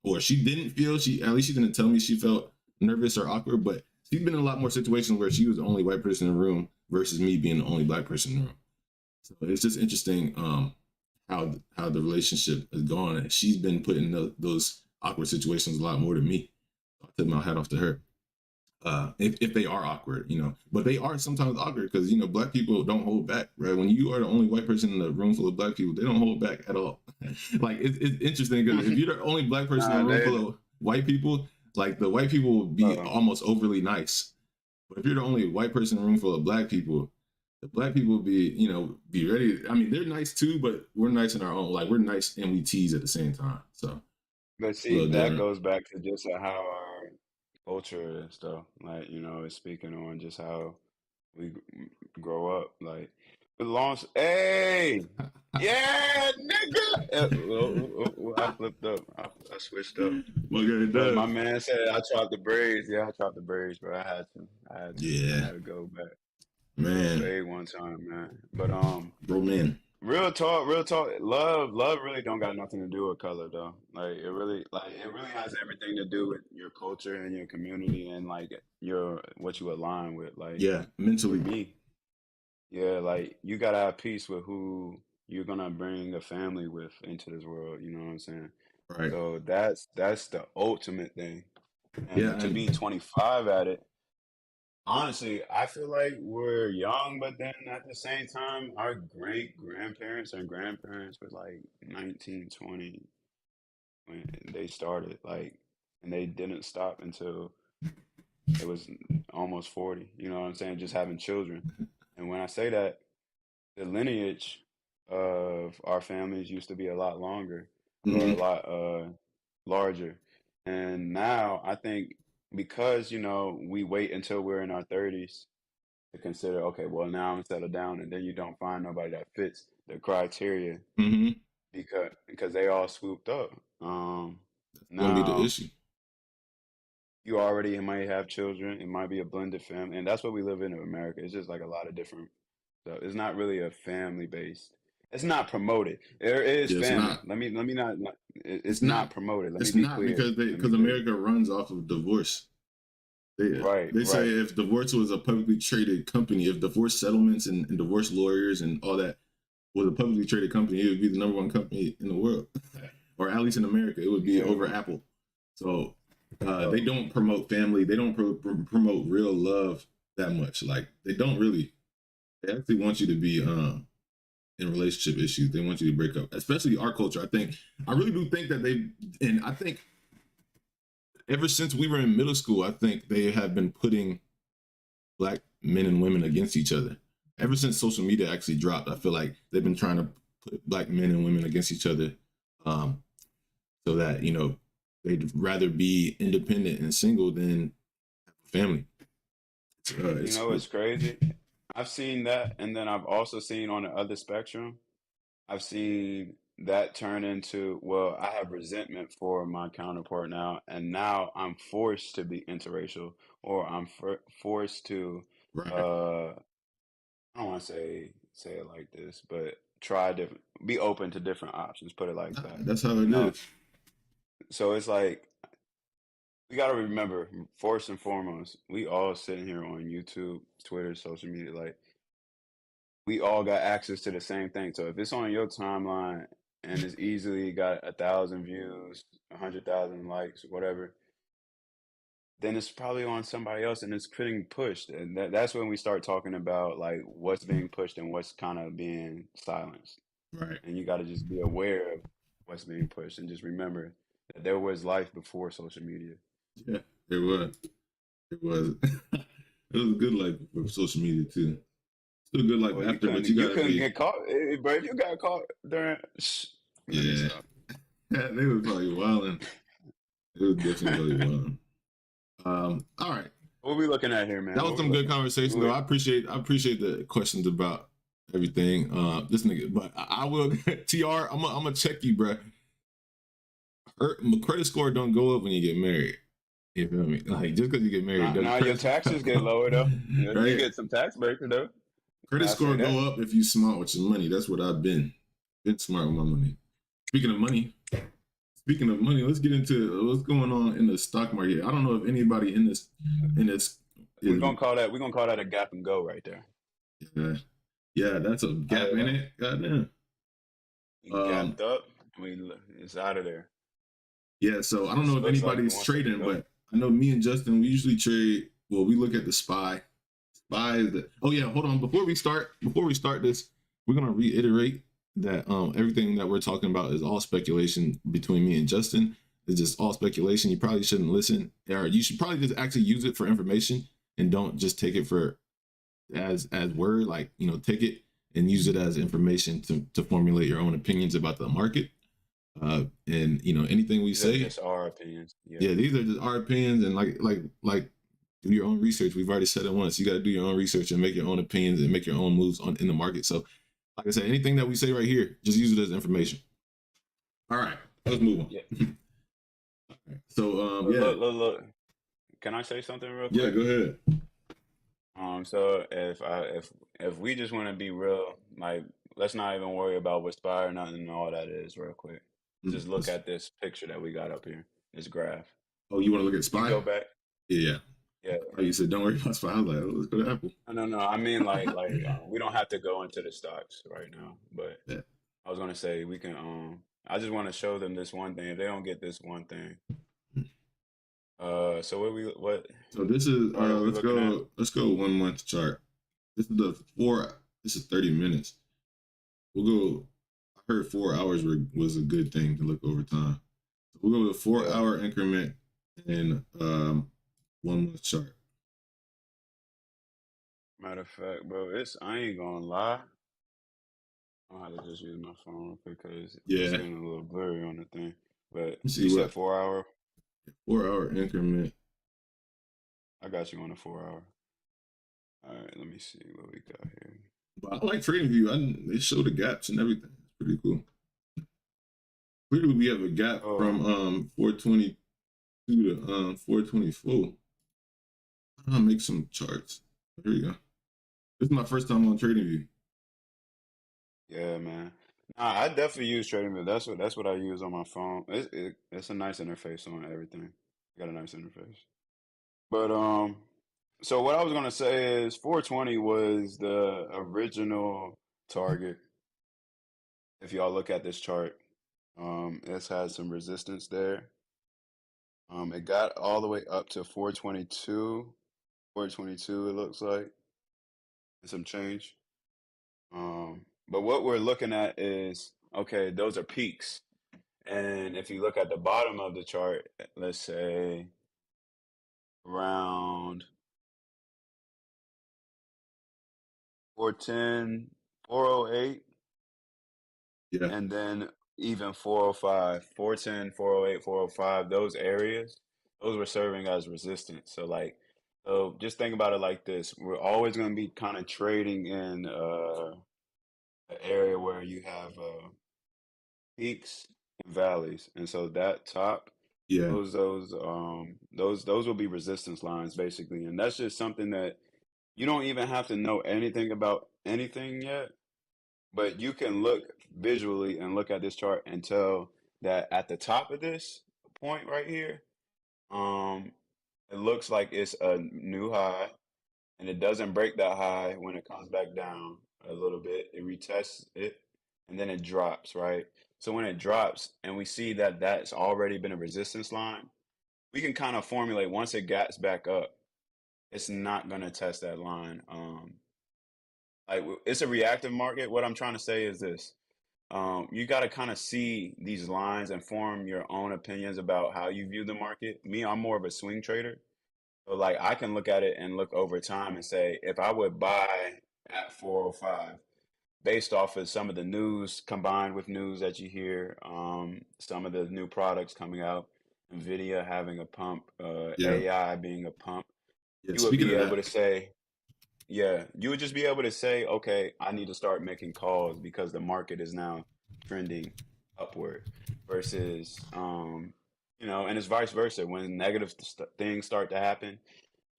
or she didn't feel at least she didn't tell me she felt nervous or awkward, but she's been in a lot more situations where she was the only white person in the room versus me being the only black person in the room. So it's just interesting, how the relationship has gone, and she's been put in those awkward situations a lot more than me. I tip my hat off to her. If they are awkward, but they are sometimes awkward because black people don't hold back, right? When you are the only white person in the room full of black people, they don't hold back at all. Like it's interesting because if you're the only black person in Nah, a room they full of white people, like the white people will be uh, almost overly nice. But if you're the only white person in a room full of black people, the black people be ready. I mean, they're nice too, but we're nice in our own. Like we're nice and we tease at the same time. So but it's a see, little that different. goes back to just how our culture is, though. Like, it's speaking on just how we grow up. Like, belongs. Hey, yeah, nigga. I flipped up. I switched up. Well, good But my enough. man said I chopped the braids. Yeah, I chopped the braids, bro. I had to. I had to. I Yeah, had to go back to a man, fade one time, man. But bro, man. real talk, real talk. Love really don't got nothing to do with color though. Like it really has everything to do with your culture and your community and like your what you align with. Like Yeah, for mentally, me, yeah, like you gotta have peace with who you're gonna bring a family with into this world. You know what I'm saying? right? So that's the ultimate thing. Yeah, And to be and 25 at it, honestly, I feel like we're young, but then at the same time, our great grandparents and grandparents were like 19, 20 when they started, like, and they didn't stop until it was almost 40. You know what I'm saying? Just having children. And when I say that, the lineage of our families used to be a lot longer or a mm-hmm, lot larger. And now I think because, we wait until we're in our 30s to consider, okay, well, now I'm settled down, and then you don't find nobody that fits the criteria mm-hmm. because they all swooped up. That's gonna be the Now issue. you already might have children. It might be a blended family, and that's what we live in America. It's just like a lot of different stuff. It's not really a family based. It's not promoted. There is Yeah, it's family. not. Let me not. It's It's not not. promoted. Let me It's be not clear. because Let me clear. America runs off of divorce. They Right, they say right. if divorce was a publicly traded company, if divorce settlements and divorce lawyers and all that was a publicly traded company, it would be the number one company in the world, or at least in America, it would be Yeah, over Apple. So They don't promote family. They don't promote real love that much. Like they don't really. They actually want you to be in relationship issues. They want you to break up, especially our culture. I really do think that and I think ever since we were in middle school, I think they have been putting Black men and women against each other. Ever since social media actually dropped, I feel like they've been trying to put Black men and women against each other, so that they'd rather be independent and single than have a family. You know what's crazy? I've seen that, and then I've also seen on the other spectrum, I've seen that turn into, well, I have resentment for my counterpart now, and now I'm forced to be interracial, or I'm forced to, Right. I don't want to say it like this, but try different, be open to different options. Put it like that. That's how You it know, is. so it's like we got to remember, first and foremost, we all sitting here on YouTube, Twitter, social media, like we all got access to the same thing. So if it's on your timeline and it's easily got 1,000 views, 100,000 likes, whatever, then it's probably on somebody else and it's getting pushed. And that's when we start talking about like what's being pushed and what's kind of being silenced. Right. And you got to just be aware of what's being pushed and just remember that there was life before social media. Yeah, it was. It was. It was a good life for social media too. Still good life Well, after, but you you gotta couldn't be. get caught, bro. If you got caught during, let me Yeah, stop. they was probably wilding. It was definitely really wild. All right. What we looking at here, That man? was What we some good looking conversation though. at? I appreciate the questions about everything. This nigga, but I will TR, I'm gonna check you, bro. My credit score don't go up when you get married. You feel me? Like just because you get married doesn't Now your credit score taxes get lower though. You right? get some tax breaker though. Credit I say score that. go up if you smart with your money. That's what I've been smart with my money. Speaking of money, let's get into what's going on in the stock market. I don't know if anybody in this We're is gonna call that. We're gonna call that a gap and go right there. yeah, that's a I gap hear in that. it. Goddamn. We Um, gapped up. It's out of there. yeah, so I don't know Just if looks like it anybody's wants to trading, go. but I know me and Justin, we usually trade. Well, we look at the SPY. SPY is the. Oh yeah, hold on. Before we start this, we're gonna reiterate that everything that we're talking about is all speculation between me and Justin. It's just all speculation. You probably shouldn't listen, or you should probably just actually use it for information and don't just take it for as word. Like take it and use it as information to formulate your own opinions about the market. And anything we These are say, just our opinions. Yeah. yeah, these are just our opinions, and like do your own research. We've already said it once. You got to do your own research and make your own opinions and make your own moves in the market. So, like I said, anything that we say right here, just use it as information. All right, let's move on. Yeah. So, yeah, Look. Can I say something real yeah, quick? go ahead. So if we just want to be real, like let's not even worry about what spy or nothing and all that is real quick. Just look at this picture that we got up here. This graph. Oh, you want to look at You Spy? go back. Yeah. Yeah. Oh, you said don't worry about Spy. I was like, oh, let's go to Apple. No. I mean, we don't have to go into the stocks right now, but Yeah. I was gonna say we can. I just want to show them this one thing. If they don't get this one thing, so what So this is chart are we looking at? let's go 1 month chart. This is 30 minutes. We'll go. I heard 4 hours was a good thing to look over time. So we'll go with a 4 hour increment and 1 month chart. Matter of fact, bro, I ain't gonna lie. I'll have to just use my phone because it's Yeah. getting a little blurry on the thing. But Let's see you said what 4 hour. 4 hour increment. I got you on a 4 hour. All right, let me see what we got here. But I like Trading View. They show the gaps and everything. It's pretty cool. Clearly, we have a gap from 422 to 424. I'll make some charts. Here we go. This is my first time on Trading View. Yeah, man. Nah, I definitely use TradingView. That's what I use on my phone. It's a nice interface on everything. Got a nice interface. But so what I was gonna say is 420 was the original target. If y'all look at this chart, it's had some resistance there. It got all the way up to 422. 422 it looks like. And some change. But what we're looking at is okay, those are peaks. And if you look at the bottom of the chart, let's say around 410, 408, Yeah, and then even 405, 410, 408, 405, those areas, those were serving as resistance. So like, so just think about it like this. We're always going to be kind of trading in an area where you have peaks and valleys. And so that top, yeah, those will be resistance lines basically. And that's just something that you don't even have to know anything about anything yet, but you can look visually and look at this chart and tell that at the top of this point right here, um, it looks like it's a new high, and it doesn't break that high when it comes back down a little bit. It retests it, and then it drops, right? So when it drops, and we see that that's already been a resistance line, we can kind of formulate once it gets back up, it's not going to test that line. It's a reactive market. What I'm trying to say is this. You got to kind of see these lines and form your own opinions about how you view the market. Me, I'm more of a swing trader. So like I can look at it and look over time and say if I would buy at 405 based off of some of the news combined with news that you hear, some of the new products coming out, Nvidia having a pump, yeah, AI being a pump, yeah. you would Speaking be of able that, to say, yeah, you would just be able to say, okay, I need to start making calls because the market is now trending upward versus, and it's vice versa. When negative things start to happen,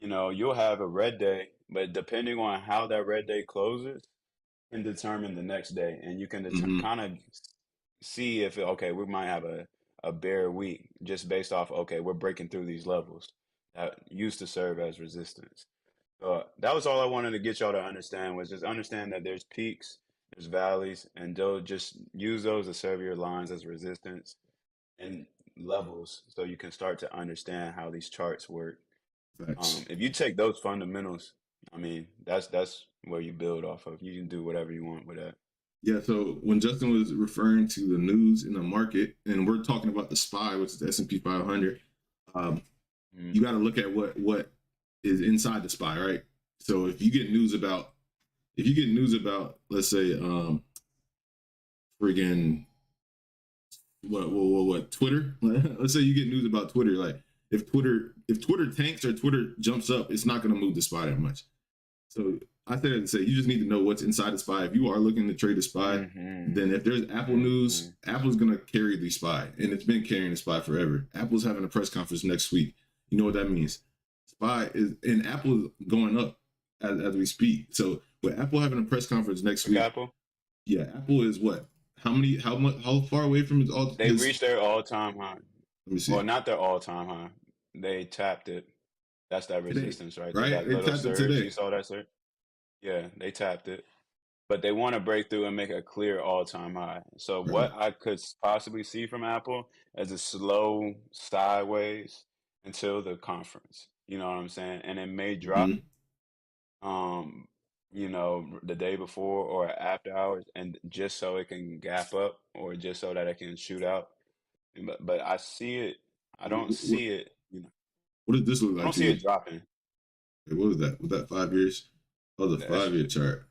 you'll have a red day, but depending on how that red day closes, can determine the next day, and you can hmm kind of see if okay, we might have a bear week just based off okay, we're breaking through these levels that used to serve as resistance. So that was all I wanted to get y'all to understand was just understand that there's peaks, there's valleys, and don't just use those to serve your lines as resistance and levels, so you can start to understand how these charts work. facts. If you take those fundamentals, I mean, that's where you build off of. You can do whatever you want with that. Yeah, so when Justin was referring to the news in the market, and we're talking about the SPY, which is the S&P 500, Mm, you got to look at what is inside the SPY, right? So if you get news about, let's say, friggin' what Twitter. Let's say you get news about Twitter, like if Twitter tanks or Twitter jumps up, it's not going to move the SPY that much. So I say that to say you just need to know what's inside the SPY. If you are looking to trade the SPY, mm-hmm, then if there's Apple mm-hmm. news, Apple's gonna carry the SPY, and it's been carrying the SPY forever. Apple's having a press conference next week. You know what that means? SPY is and Apple is going up as we speak. So with Apple having a press conference next Like week, Apple, yeah, Apple is what? How far away from they reached their all-time high. let me Well, see, not their all-time high. They tapped it. That's that today, resistance right there. right? That They little tapped it surge. You today. saw that surge? Yeah, they tapped it. But they want to break through and make a clear all-time high. So Right. what I could possibly see from Apple is a slow sideways until the conference. You know what I'm saying? And it may drop, Mm-hmm. um, the day before or after hours, and just so it can gap up or just so that it can shoot out. But I see it. I don't What, see it. what does this look I like don't to see you? it dropping. Hey, what was that? Was that 5 years? Oh, the That's 5 year chart.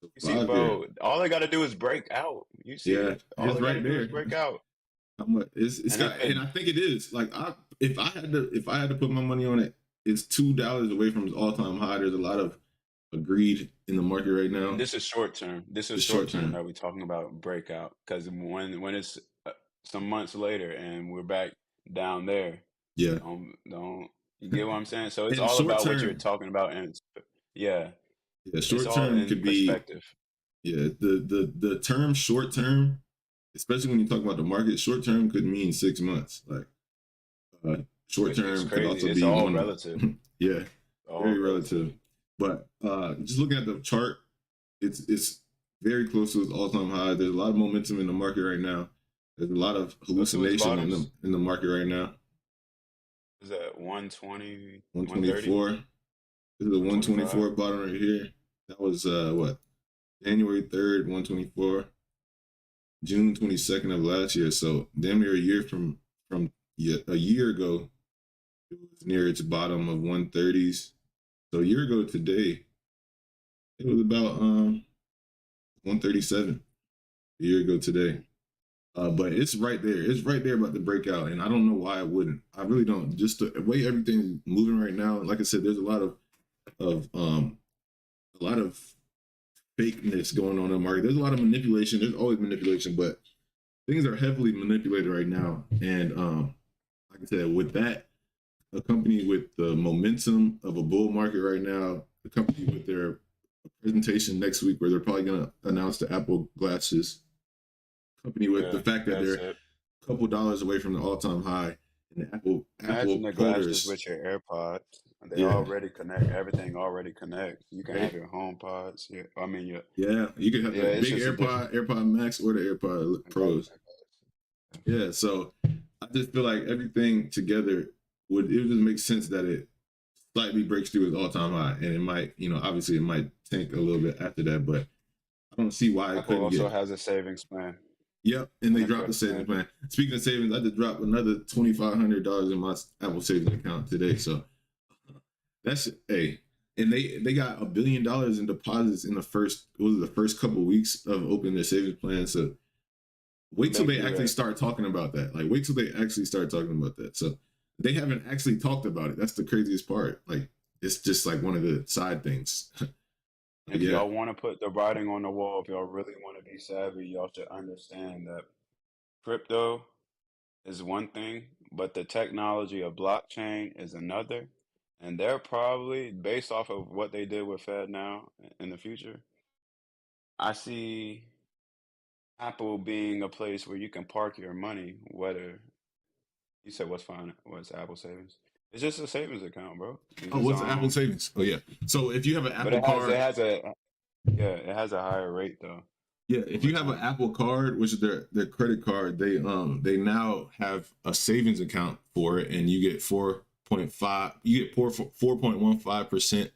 The you see, 5 year. bro. All they got to do is break out. You see Yeah, it. All it's they got right to do is there. break out, How much? It's and it got, and could. I think it is. Like if I had to put my money on it, it's $2 away from its all time high. There's a lot of greed in the market right And now. this is short term. This is The short short term term. that we're talking about breakout. Because when it's some months later and we're back down there, Yeah, don't you get what I'm saying? So it's and all short about what you're term. talking about, and yeah, Yeah, it's short all term in could be. perspective. Yeah, the term short term, especially when you talk about the market, short term could mean 6 months. Like short It's term could crazy. also It's be all 1 month. relative. Yeah, All very relative. relative. But just looking at the chart, it's very close to its all-time high. There's a lot of momentum in the market right now. There's a lot of Go to its hallucination in the bottoms. in the market right now. Is that 120, 130, 124. This is a 125? 124 bottom right here. That was what? January 3rd, 124. June 22nd of last year. So damn near a year from a year ago, it was near its bottom of 130s. So a year ago today, it was about 137. A year ago today. But it's right there. It's right there about to break out, and I don't know why it wouldn't. I really don't. Just the way everything's moving right now. Like I said, there's a lot of fakeness going on in the market. There's a lot of manipulation. There's always manipulation, but things are heavily manipulated right now. And like I said, with that, a company with the momentum of a bull market right now, a company with their presentation next week where they're probably going to announce the Apple glasses, company with the fact that they're a couple dollars away from the all-time high, and the Apple Imagine the glasses with your AirPods. They already connect. Everything already connects. You can have your HomePods. You can have the big AirPod Max or the AirPod Pros. Yeah, so I just feel like everything together would just make sense that it slightly breaks through its all-time high, and it might, obviously it might tank a little bit after that, but I don't see why it couldn't also has a savings plan. Yep, and they dropped the savings plan. Speaking of savings, I just dropped another $2,500 in my Apple savings account today. So that's and they got $1 billion in deposits in the first couple of weeks of opening their savings plan. So wait till they actually start talking about that. Like wait till they actually start talking about that. So they haven't actually talked about it. That's the craziest part. Like it's just like one of the side things. If y'all want to put the writing on the wall, if y'all really want to be savvy, y'all should understand that crypto is one thing, but the technology of blockchain is another. And they're probably, based off of what they did with Fed now in the future, I see Apple being a place where you can park your money, whether you said what's Apple Savings? It's just a savings account, bro. What's Apple Savings? Oh yeah. So if you have an Apple card, it has a higher rate though. Yeah, if you have an Apple card, which is their credit card, they now have a savings account for it, and you get 4.15%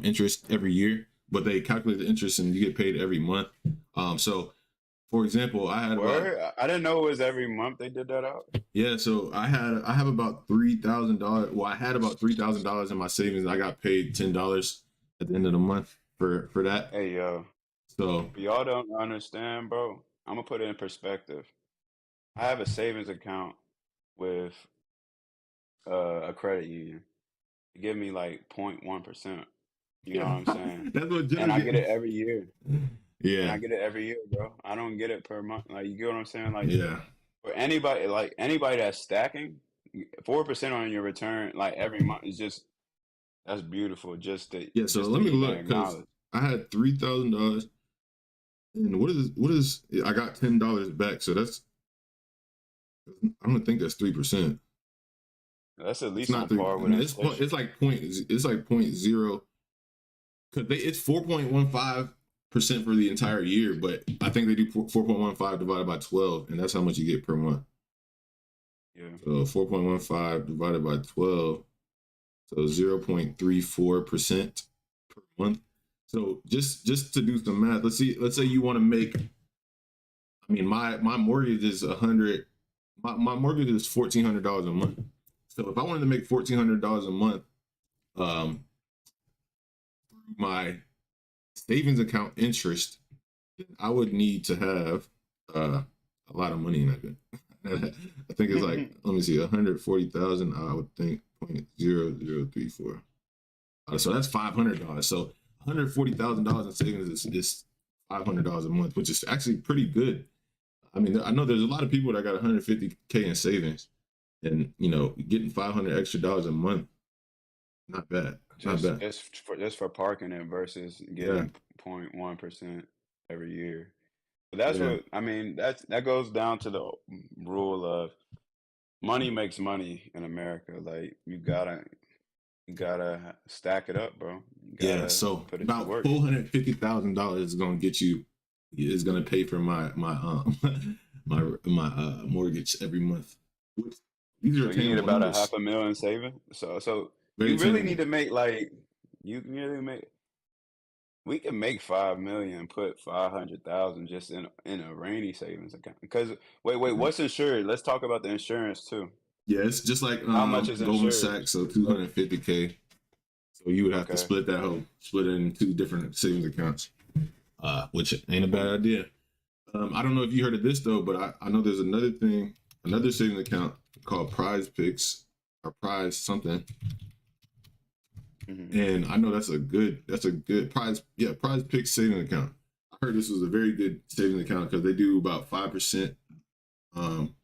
interest every year, but they calculate the interest and you get paid every month. So for example, I didn't know it was every month they did that out. Yeah, so I have about $3,000. Well, I had about $3,000 in my savings. I got paid $10 at the end of the month for that. Hey yo. So if y'all don't understand, bro, I'm gonna put it in perspective. I have a savings account with a credit union. They give me like 0.1%. You know what I'm saying? That's what and I get it every year. Yeah. And I get it every year, bro. I don't get it per month. Like you get what I'm saying? Like for anybody that's stacking, 4% on your return like every month is that's beautiful. So let me look, because I had $3,000, and what is I got $10 back, so that's, I don't think that's 3%. That's at least on par with inflation. It's like 0.0, because it's 4.15% for the entire year, but I think they do 4.15 divided by 12, and that's how much you get per month. Yeah. So 4.15 divided by 12, so 0.34% per month. So just to do some math, let's say you want to make, my mortgage is my mortgage is $1,400 a month. So if I wanted to make $1,400 a month, through my savings account interest, I would need to have a lot of money in that. I think it's like, let me see, 140,000. I would think 0.0034. So that's $500. So $140,000 in savings is $500 a month, which is actually pretty good. I know there's a lot of people that got $150K in savings, and getting $500 extra a month, not bad. Just for parking it versus getting 0.1% every year. But that's that goes down to the rule of money makes money in America. Like you gotta stack it up, bro. So put it about $450,000 is gonna get you. Is gonna pay for my my mortgage every month. These are So you need attainable about a numbers. $500,000 saving. So Very you really need attainable. to make like you can really make. We can make 5 million and put 500,000 just in a rainy savings account. Because wait, Mhm. what's insured? Let's talk about the insurance too. Yeah, it's just like How much is Goldman insured? Sachs, so 250K. So you would have to Okay. split it in two different savings accounts, which ain't a bad idea. I don't know if you heard of this though, but I know there's another savings account called Prize Picks or Prize something, Hmm. and I know that's a good Prize Picks savings account. I heard this was a very good savings account because they do about 5%. Um,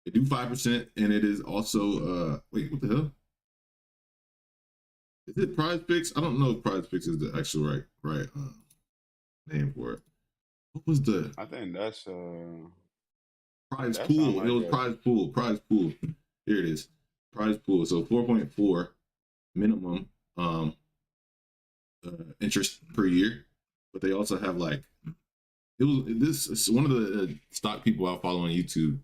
they do 5%, and it is also wait, what the hell? Is it Prize Picks? I don't know if Prize Picks is the actual right name for it. What was the I think that's Prize that sound Pool? It like was a Prize Pool. Prize Pool. Here it is. Prize Pool. So 4.4 minimum interest per year, but they also have like this is one of the stock people I follow on YouTube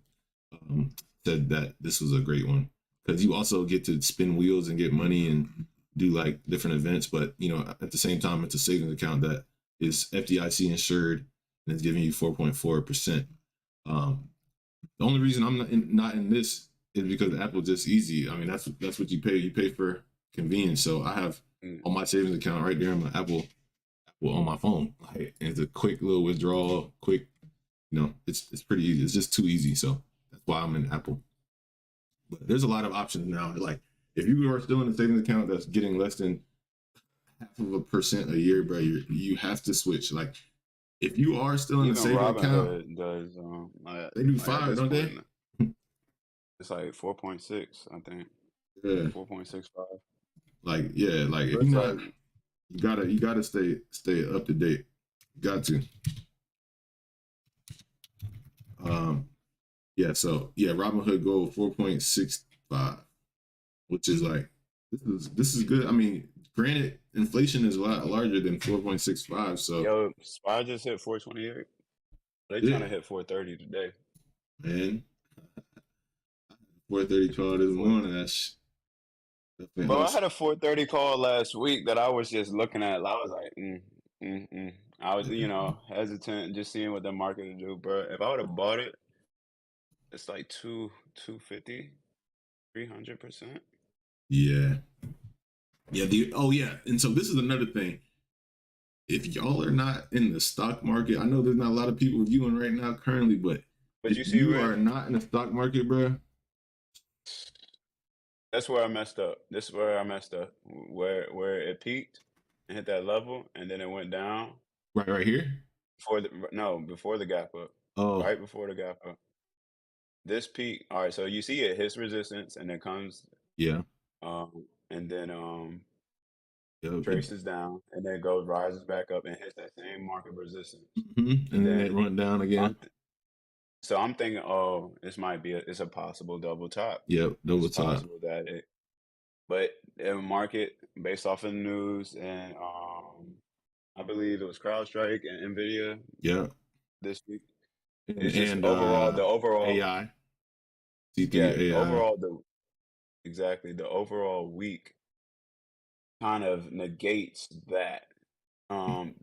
said that this was a great one because you also get to spin wheels and get money and do like different events, but you know at the same time it's a savings account that is FDIC insured and is giving you 4.4%. The only reason I'm not in this is because Apple just easy. I mean that's what you pay. You pay for convenience. So I have mm, on my savings account right there on my Apple on my phone. Like, it's a quick little withdrawal, quick. You know, it's pretty easy. It's just too easy. So that's why I'm in Apple. But there's a lot of options now. Like if you are still in a savings account that's getting less than 0.5% a year, bro, you have to switch. Like if you are still in a even savings account, Robinhood does they do at five, this don't they? point it's like 4.6, I think. Yeah. 4.65. Like yeah, like if But you're it's not, like you gotta stay up to date. Got to. Um, yeah. So yeah, Robinhood Gold 4.65, which is like this is good. I mean, granted, inflation is a lot larger than 4.65. So yo, SPY just hit 428. They trying yeah, to hit 430 today. man, 4:30 call this Four, morning. That's definitely bro, I us. had a 430 call last week that I was just looking at. I was like, I was, hesitant, just seeing what the market would do, bro. If I would have bought it, it's like 250, 300%. Yeah, yeah. Oh yeah, and so this is another thing. If y'all are not in the stock market, I know there's not a lot of people viewing right now currently, but But if you see you where are not in the stock market, bro, that's where I messed up. This is where I messed up. Where it peaked and hit that level, and then it went down right here. before the gap up, Oh right before the gap up. This peak, all right. So you see it hits resistance, and then comes, yeah, and then yeah, traces down, and then goes rises back up and hits that same market resistance, and and then it then run down again. I'm thinking, oh, this might be it's a possible double top. Yep, It's double top. possible that it, but the market based off of the news and I believe it was CrowdStrike and Nvidia Yep, this week. and, It's just and overall the overall AI, yeah C3 AI. overall the exactly the overall week kind of negates that.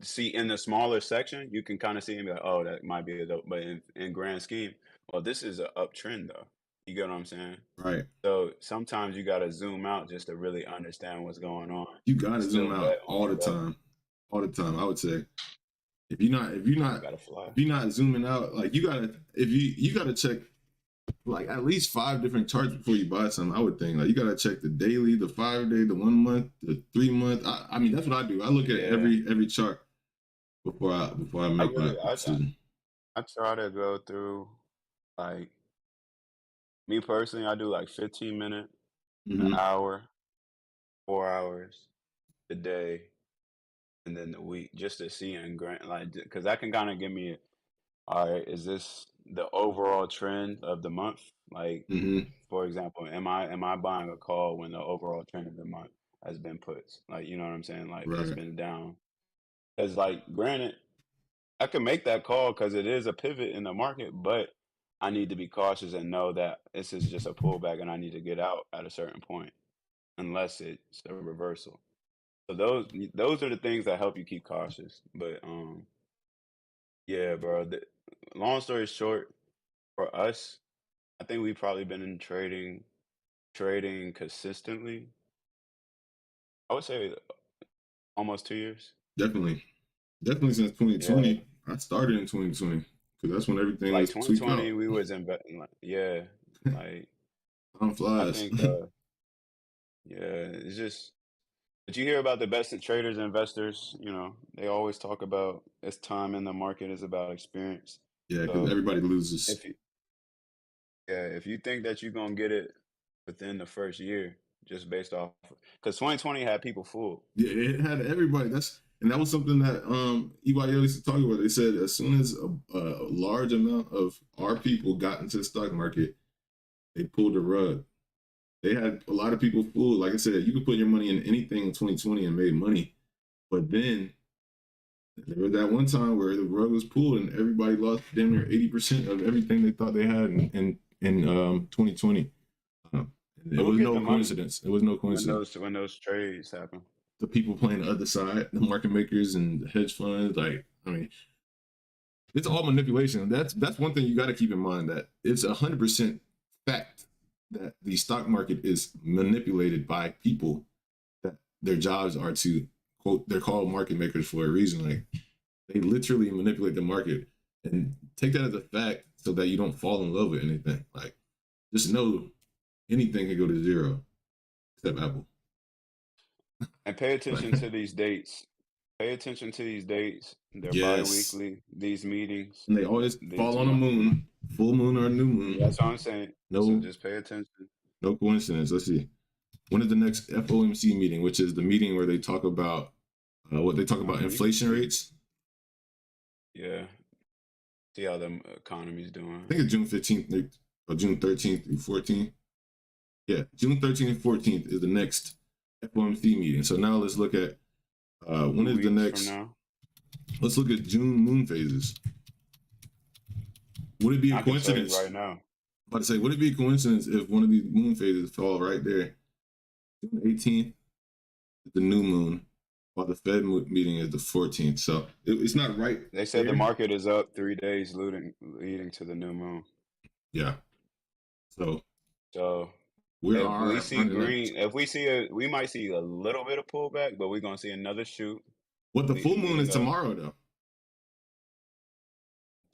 See in the smaller section, you can kind of see and be like, oh, that might be a dope, but in grand scheme, well, this is an uptrend though. You get what I'm saying? Right. So sometimes you got to zoom out just to really understand what's going on You and gotta still zoom bet out on all the the double. time. All the time. I would say if you're not if you're I not gotta fly. if you're not zooming out, like you gotta if you gotta check like at least 5 different charts before you buy something. I would think like you gotta check the daily, the 5 day, the 1 month, the 3 month. I mean that's what I do. I look at Yeah, every chart before I I make really my decision. I try to go through like me personally. I do like 15 minute, an Mm-hmm. hour, 4 hours a day, and then the week just to see and grant like because that can kind of give me all right, is this the overall trend of the month? Like, Mm-hmm. for example, am I buying a call when the overall trend of the month has been puts? Like, you know what I'm saying? Like, it's Right. been down. Because, like, granted, I can make that call because it is a pivot in the market, but I need to be cautious and know that this is just a pullback and I need to get out at a certain point, unless it's a reversal. So those are the things that help you keep cautious. But yeah, bro. Long story short, for us, I think we've probably been in trading consistently. I would say almost 2 years. Definitely, definitely since Yeah, 2020. I started in 2020 because that's when everything like was tweaked 2020, out. we was investing. Like, yeah, like Time I flies. think, yeah, it's just. Did you hear about the best traders and investors? They always talk about it's time in the market is about experience. Yeah, because So everybody loses. if you, yeah, if you think that you're gonna get it within the first year, just based off, because 2020 had people fooled. Yeah, it had everybody. That was something that EYL used to talk about. They said as soon as a large amount of our people got into the stock market, they pulled the rug. They had a lot of people fooled. Like I said, you could put your money in anything in 2020 and made money, but then there was that one time where the rug was pulled and everybody lost damn near 80% of everything they thought they had in 2020. It So who was get no the money coincidence. It was no when coincidence. those trades happen? The people playing the other side, the market makers and the hedge funds, like I mean, it's all manipulation. That's one thing you got to keep in mind, that it's 100% fact that the stock market is manipulated by people that their jobs are to quote. They're called market makers for a reason. Like they literally manipulate the market, and take that as a fact so that you don't fall in love with anything. Like just know anything can go to zero except Apple. And pay Like, attention to these dates. Pay attention to these dates. They're yes, bi-weekly. These meetings. and they always These fall on a moon, full moon or a new moon. That's all I'm saying. So No, just pay attention. no coincidence. Let's see. When is the next FOMC meeting, which is the meeting where they talk about what they talk about inflation rates? Yeah. See how the economy's doing. I think it's June 15th or June 13th through 14th. Yeah, June 13th and 14th is the next FOMC meeting. So now let's look at when 2 is the weeks from next. now. Let's look at June moon phases. Would it be a I can tell you coincidence? right now. About to say, would it be a coincidence if one of these moon phases fall right there? June 18th is the new moon, while the Fed meeting is the 14th. So it's not right They said the there. market is up 3 days leading to the new moon. Yeah. So So we if we are see running up. green, if we see we might see a little bit of pullback, but we're gonna see another shoot What the full moon is leading up. tomorrow, though.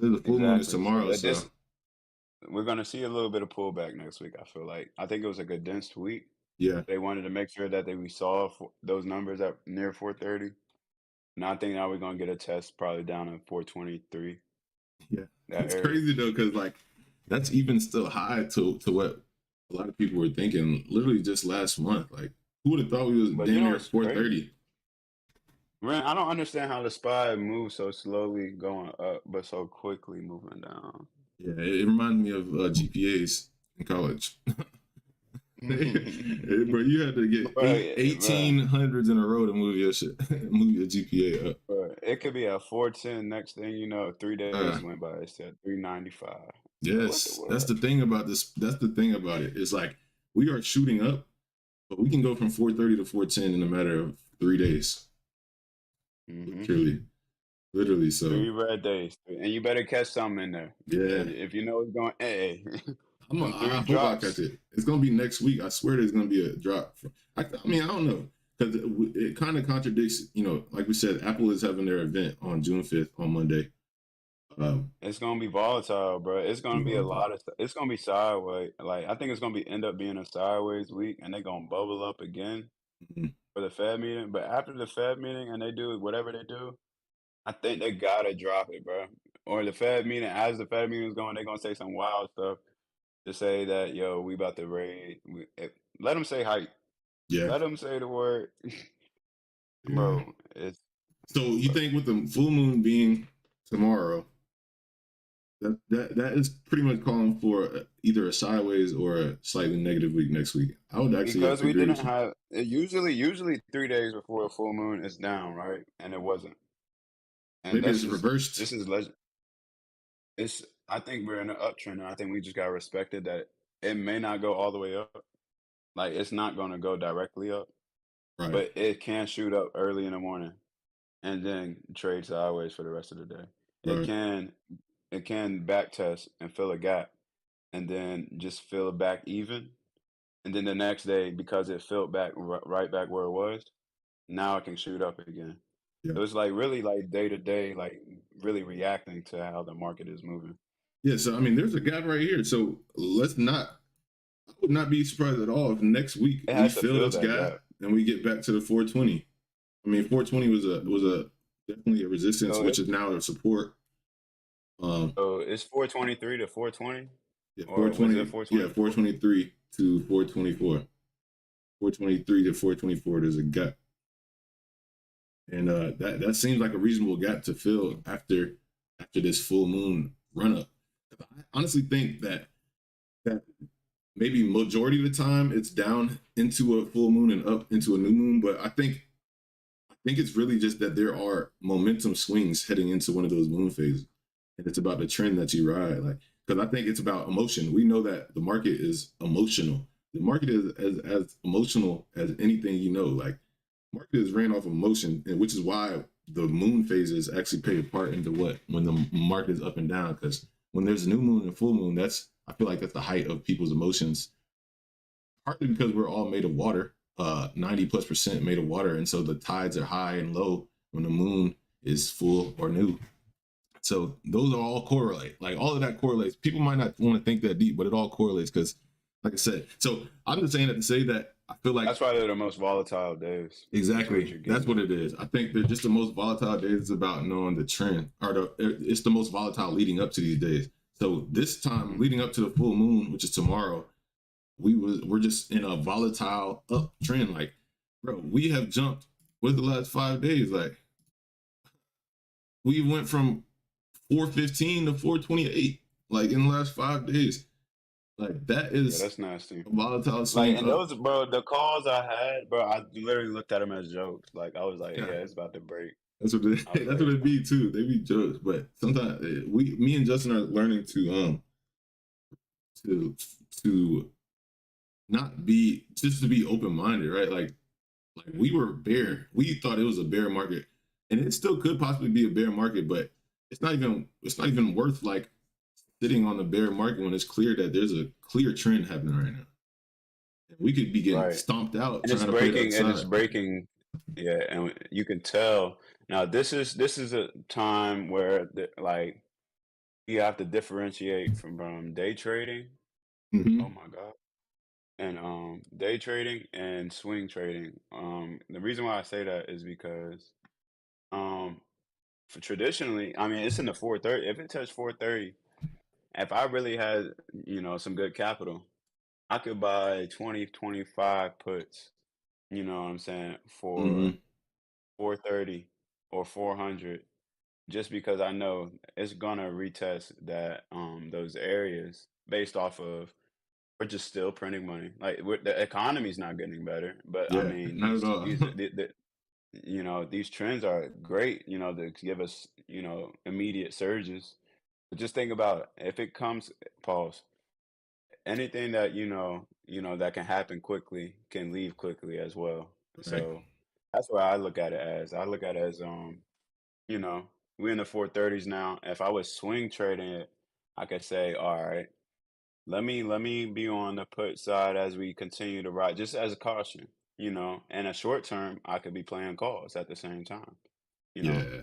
The full moon is Exactly. So tomorrow. that So this we're gonna see a little bit of pullback next week. I feel like I think it was a condensed week. yeah, They wanted to make sure that we saw those numbers at near 430. And I think now we're gonna get a test probably down at 423. yeah. That It's area. crazy though, because like that's even still high to what a lot of people were thinking. Literally just last month, like who would have thought we was But damn near it's crazy. 430? Man, I don't understand how the SPY moves so slowly going up, but so quickly moving down. Yeah, it reminded me of GPAs in college. Bro, you had to get But 1800s in a row to move your shit, move your GPA up. it could be a 410. Next thing you know, 3 days Uh, went by. It said 395. What the yes, that's world? the thing about this. That's the thing about it. It's like we are shooting up, but we can go from 430 to 410 in a matter of 3 days. Hmm. Literally. So 3 red days, and you better catch something in there. yeah, If you know it's going, hey, them I three hope I catch drops. it. It's gonna be next week. I swear there's gonna be a drop. I mean, I don't know, because it kind of contradicts. Like we said, Apple is having their event on June 5th on Monday. It's gonna be volatile, bro. It's gonna be a Volatile. lot of. It's gonna be sideways. Like I think it's gonna be end up being a sideways week, and they're gonna bubble up again Mhm. for the Fed meeting. But after the Fed meeting, and they do whatever they do, I think they gotta drop it, bro. Or the Fed meeting, as the Fed meeting is going, they're gonna say some wild stuff to say that yo, we about to raid. Let them say hype. Yeah, Let them say the word, yeah. bro. It's So you think with the full moon being tomorrow, that is pretty much calling for either a sideways or a slightly negative week next week. I would actually have because to we agree didn't with you. have usually 3 days before a full moon is down, right? And it wasn't. And Maybe this it's is reversed. this is legend. I think we're in an uptrend, and I think we just gotta respect it that it may not go all the way up. Like, it's not gonna go directly up, Right. but it can shoot up early in the morning and then trade sideways for the rest of the day. It Right. can it can back test and fill a gap and then just fill it back even. And then the next day, because it filled back right back where it was, now it can shoot up again. Yeah. So it's like really like day to day, like really reacting to how the market is moving. Yeah. So I mean, there's a gap right here. So let's not. I would not be surprised at all if next week It we has to fill fill this that gap gap. and we get back to the 420. I mean, 420 was a definitely a resistance, So which is now a support. Um, it's 423 to 420, yeah, or was it 420. Yeah, 424? 423 to 424. 423 to 424. There's a gap, and that seems like a reasonable gap to fill after this full moon run up. I honestly think that maybe majority of the time it's down into a full moon and up into a new moon, but I think it's really just that there are momentum swings heading into one of those moon phases, and it's about the trend that you ride. Like, because I think it's about emotion. We know that the market is emotional. The market is as emotional as anything you know. Like, market is ran off emotion, and which is why the moon phases actually play a part into what when the market is up and down. Because when there's a new moon and full moon, I feel like that's the height of people's emotions. Partly because we're all made of water, 90+% made of water, and so the tides are high and low when the moon is full or new. So those are all correlate. Like, all of that correlates. People might not want to think that deep, but it all correlates because, like I said. So I'm just saying that to say that I feel like That's why they're the most volatile days. That's what exactly you're that's getting what at. it is. I think they're just the most volatile days. It's about knowing the trend, or it's the most volatile leading up to these days. So this time Mhm. leading up to the full moon, which is tomorrow, we're just in a volatile uptrend. Like, bro, we have jumped with the last 5 days. Like, we went from 415 to 428, like, in the last 5 days. Like, that Yeah, is that's nasty. a volatile Like, swing and up. those, bro, the calls I had, bro, I literally looked at them as jokes. Like, I was like, Yeah, yeah, it's about to break. that's what I was that's like, what it's it about be too. They be jokes, but sometimes me and Justin are learning to to not be, just to be open minded, right? Like, we were bear. We thought it was a bear market, and it still could possibly be a bear market, but it's not even worth like sitting on the bear market when it's clear that there's a clear trend happening right now. We could be getting right. stomped out And it's trying to play the other breaking, and it's side. breaking. Yeah, and you can tell. Now, this is a time where like you have to differentiate from day trading. Oh Mm-hmm. my God. And day trading and swing trading. The reason why I say that is because um for traditionally, I mean, it's in the 430. If it touched 430, if I really had, some good capital, I could buy 20, 25 puts, you know what I'm saying, for Mm-hmm. 430 or 400, just because I know it's gonna retest that those areas based off of we're just still printing money. Like, the economy's not getting better, but I Yeah, mean not at all. these trends are great, to give us, immediate surges. But just think about if it comes, pause. Anything that that can happen quickly can leave quickly as well. Right. So that's what I look at it as. I look at it as you know, we're in the 430s now. If I was swing trading it, I could say, all right, let me be on the put side as we continue to ride, just as a caution. And a short term, I could be playing calls at the same time. You know, Yeah,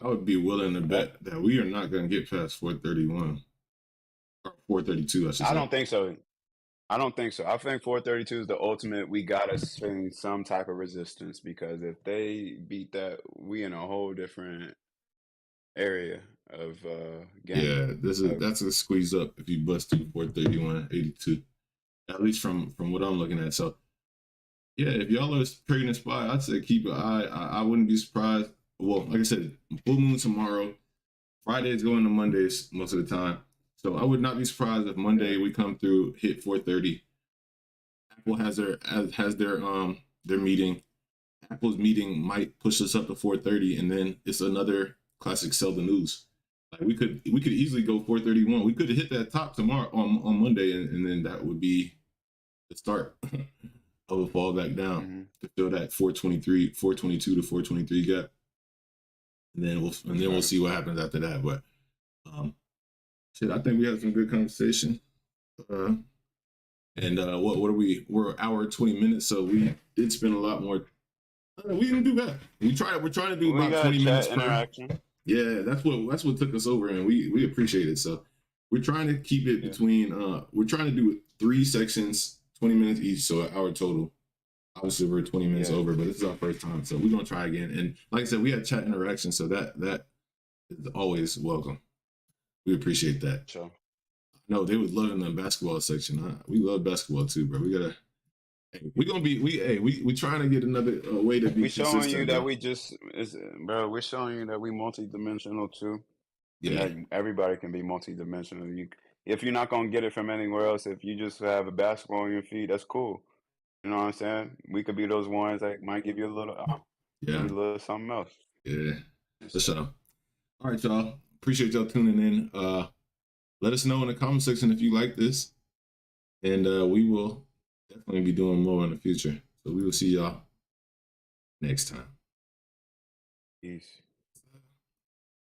I would be willing to that bet that we are not going to get past 431 or 432, I should I say. don't think so. I don't think so. I think 432 is the ultimate. We gotta swing some type of resistance because if they beat that, we in a whole different area of game. Yeah, Of that's a squeeze up if you bust through 431.82. At least from what I'm looking at. So yeah, if y'all are trading a spy, I'd say keep an eye. I wouldn't be surprised. Well, like I said, full moon tomorrow. Fridays go into Mondays most of the time. So I would not be surprised if yeah, Monday we come through, hit 430. Apple has their meeting. Apple's meeting might push us up to 430, and then it's another classic sell the news. Like, Like we could easily go 431. We could hit that top tomorrow on Monday, and then that would be the start of a fall back down to fill that 422 to 423 gap. And then we'll see what happens after that. But shit, I think we had some good conversation. And what are we? We're an hour 20 minutes, so we did spend a lot more. We didn't do bad. We're trying to do about 20 minutes per interaction. Yeah, that's what took us over, and we appreciate it. So we're trying to keep it between. We're trying to do 3 sections, 20 minutes each, so an hour total. Obviously, we're 20 minutes over, but this is our first time, so we're gonna try again. And like I said, we had chat interaction, so that is always welcome. We appreciate that. Sure. No, they would love in the basketball section. We love basketball too, bro. We're gonna be we trying to get another way to be. We showing you that we're showing you that we multidimensional too. Yeah, that everybody can be multidimensional. If you're not gonna get it from anywhere else, if you just have a basketball on your feet, that's cool. You know what I'm saying? We could be those ones that might give you a little, a little something else. Yeah, for sure. All right, y'all. Appreciate y'all tuning in. Let us know in the comment section if you like this, and we will definitely be doing more in the future. So we will see y'all next time. Peace.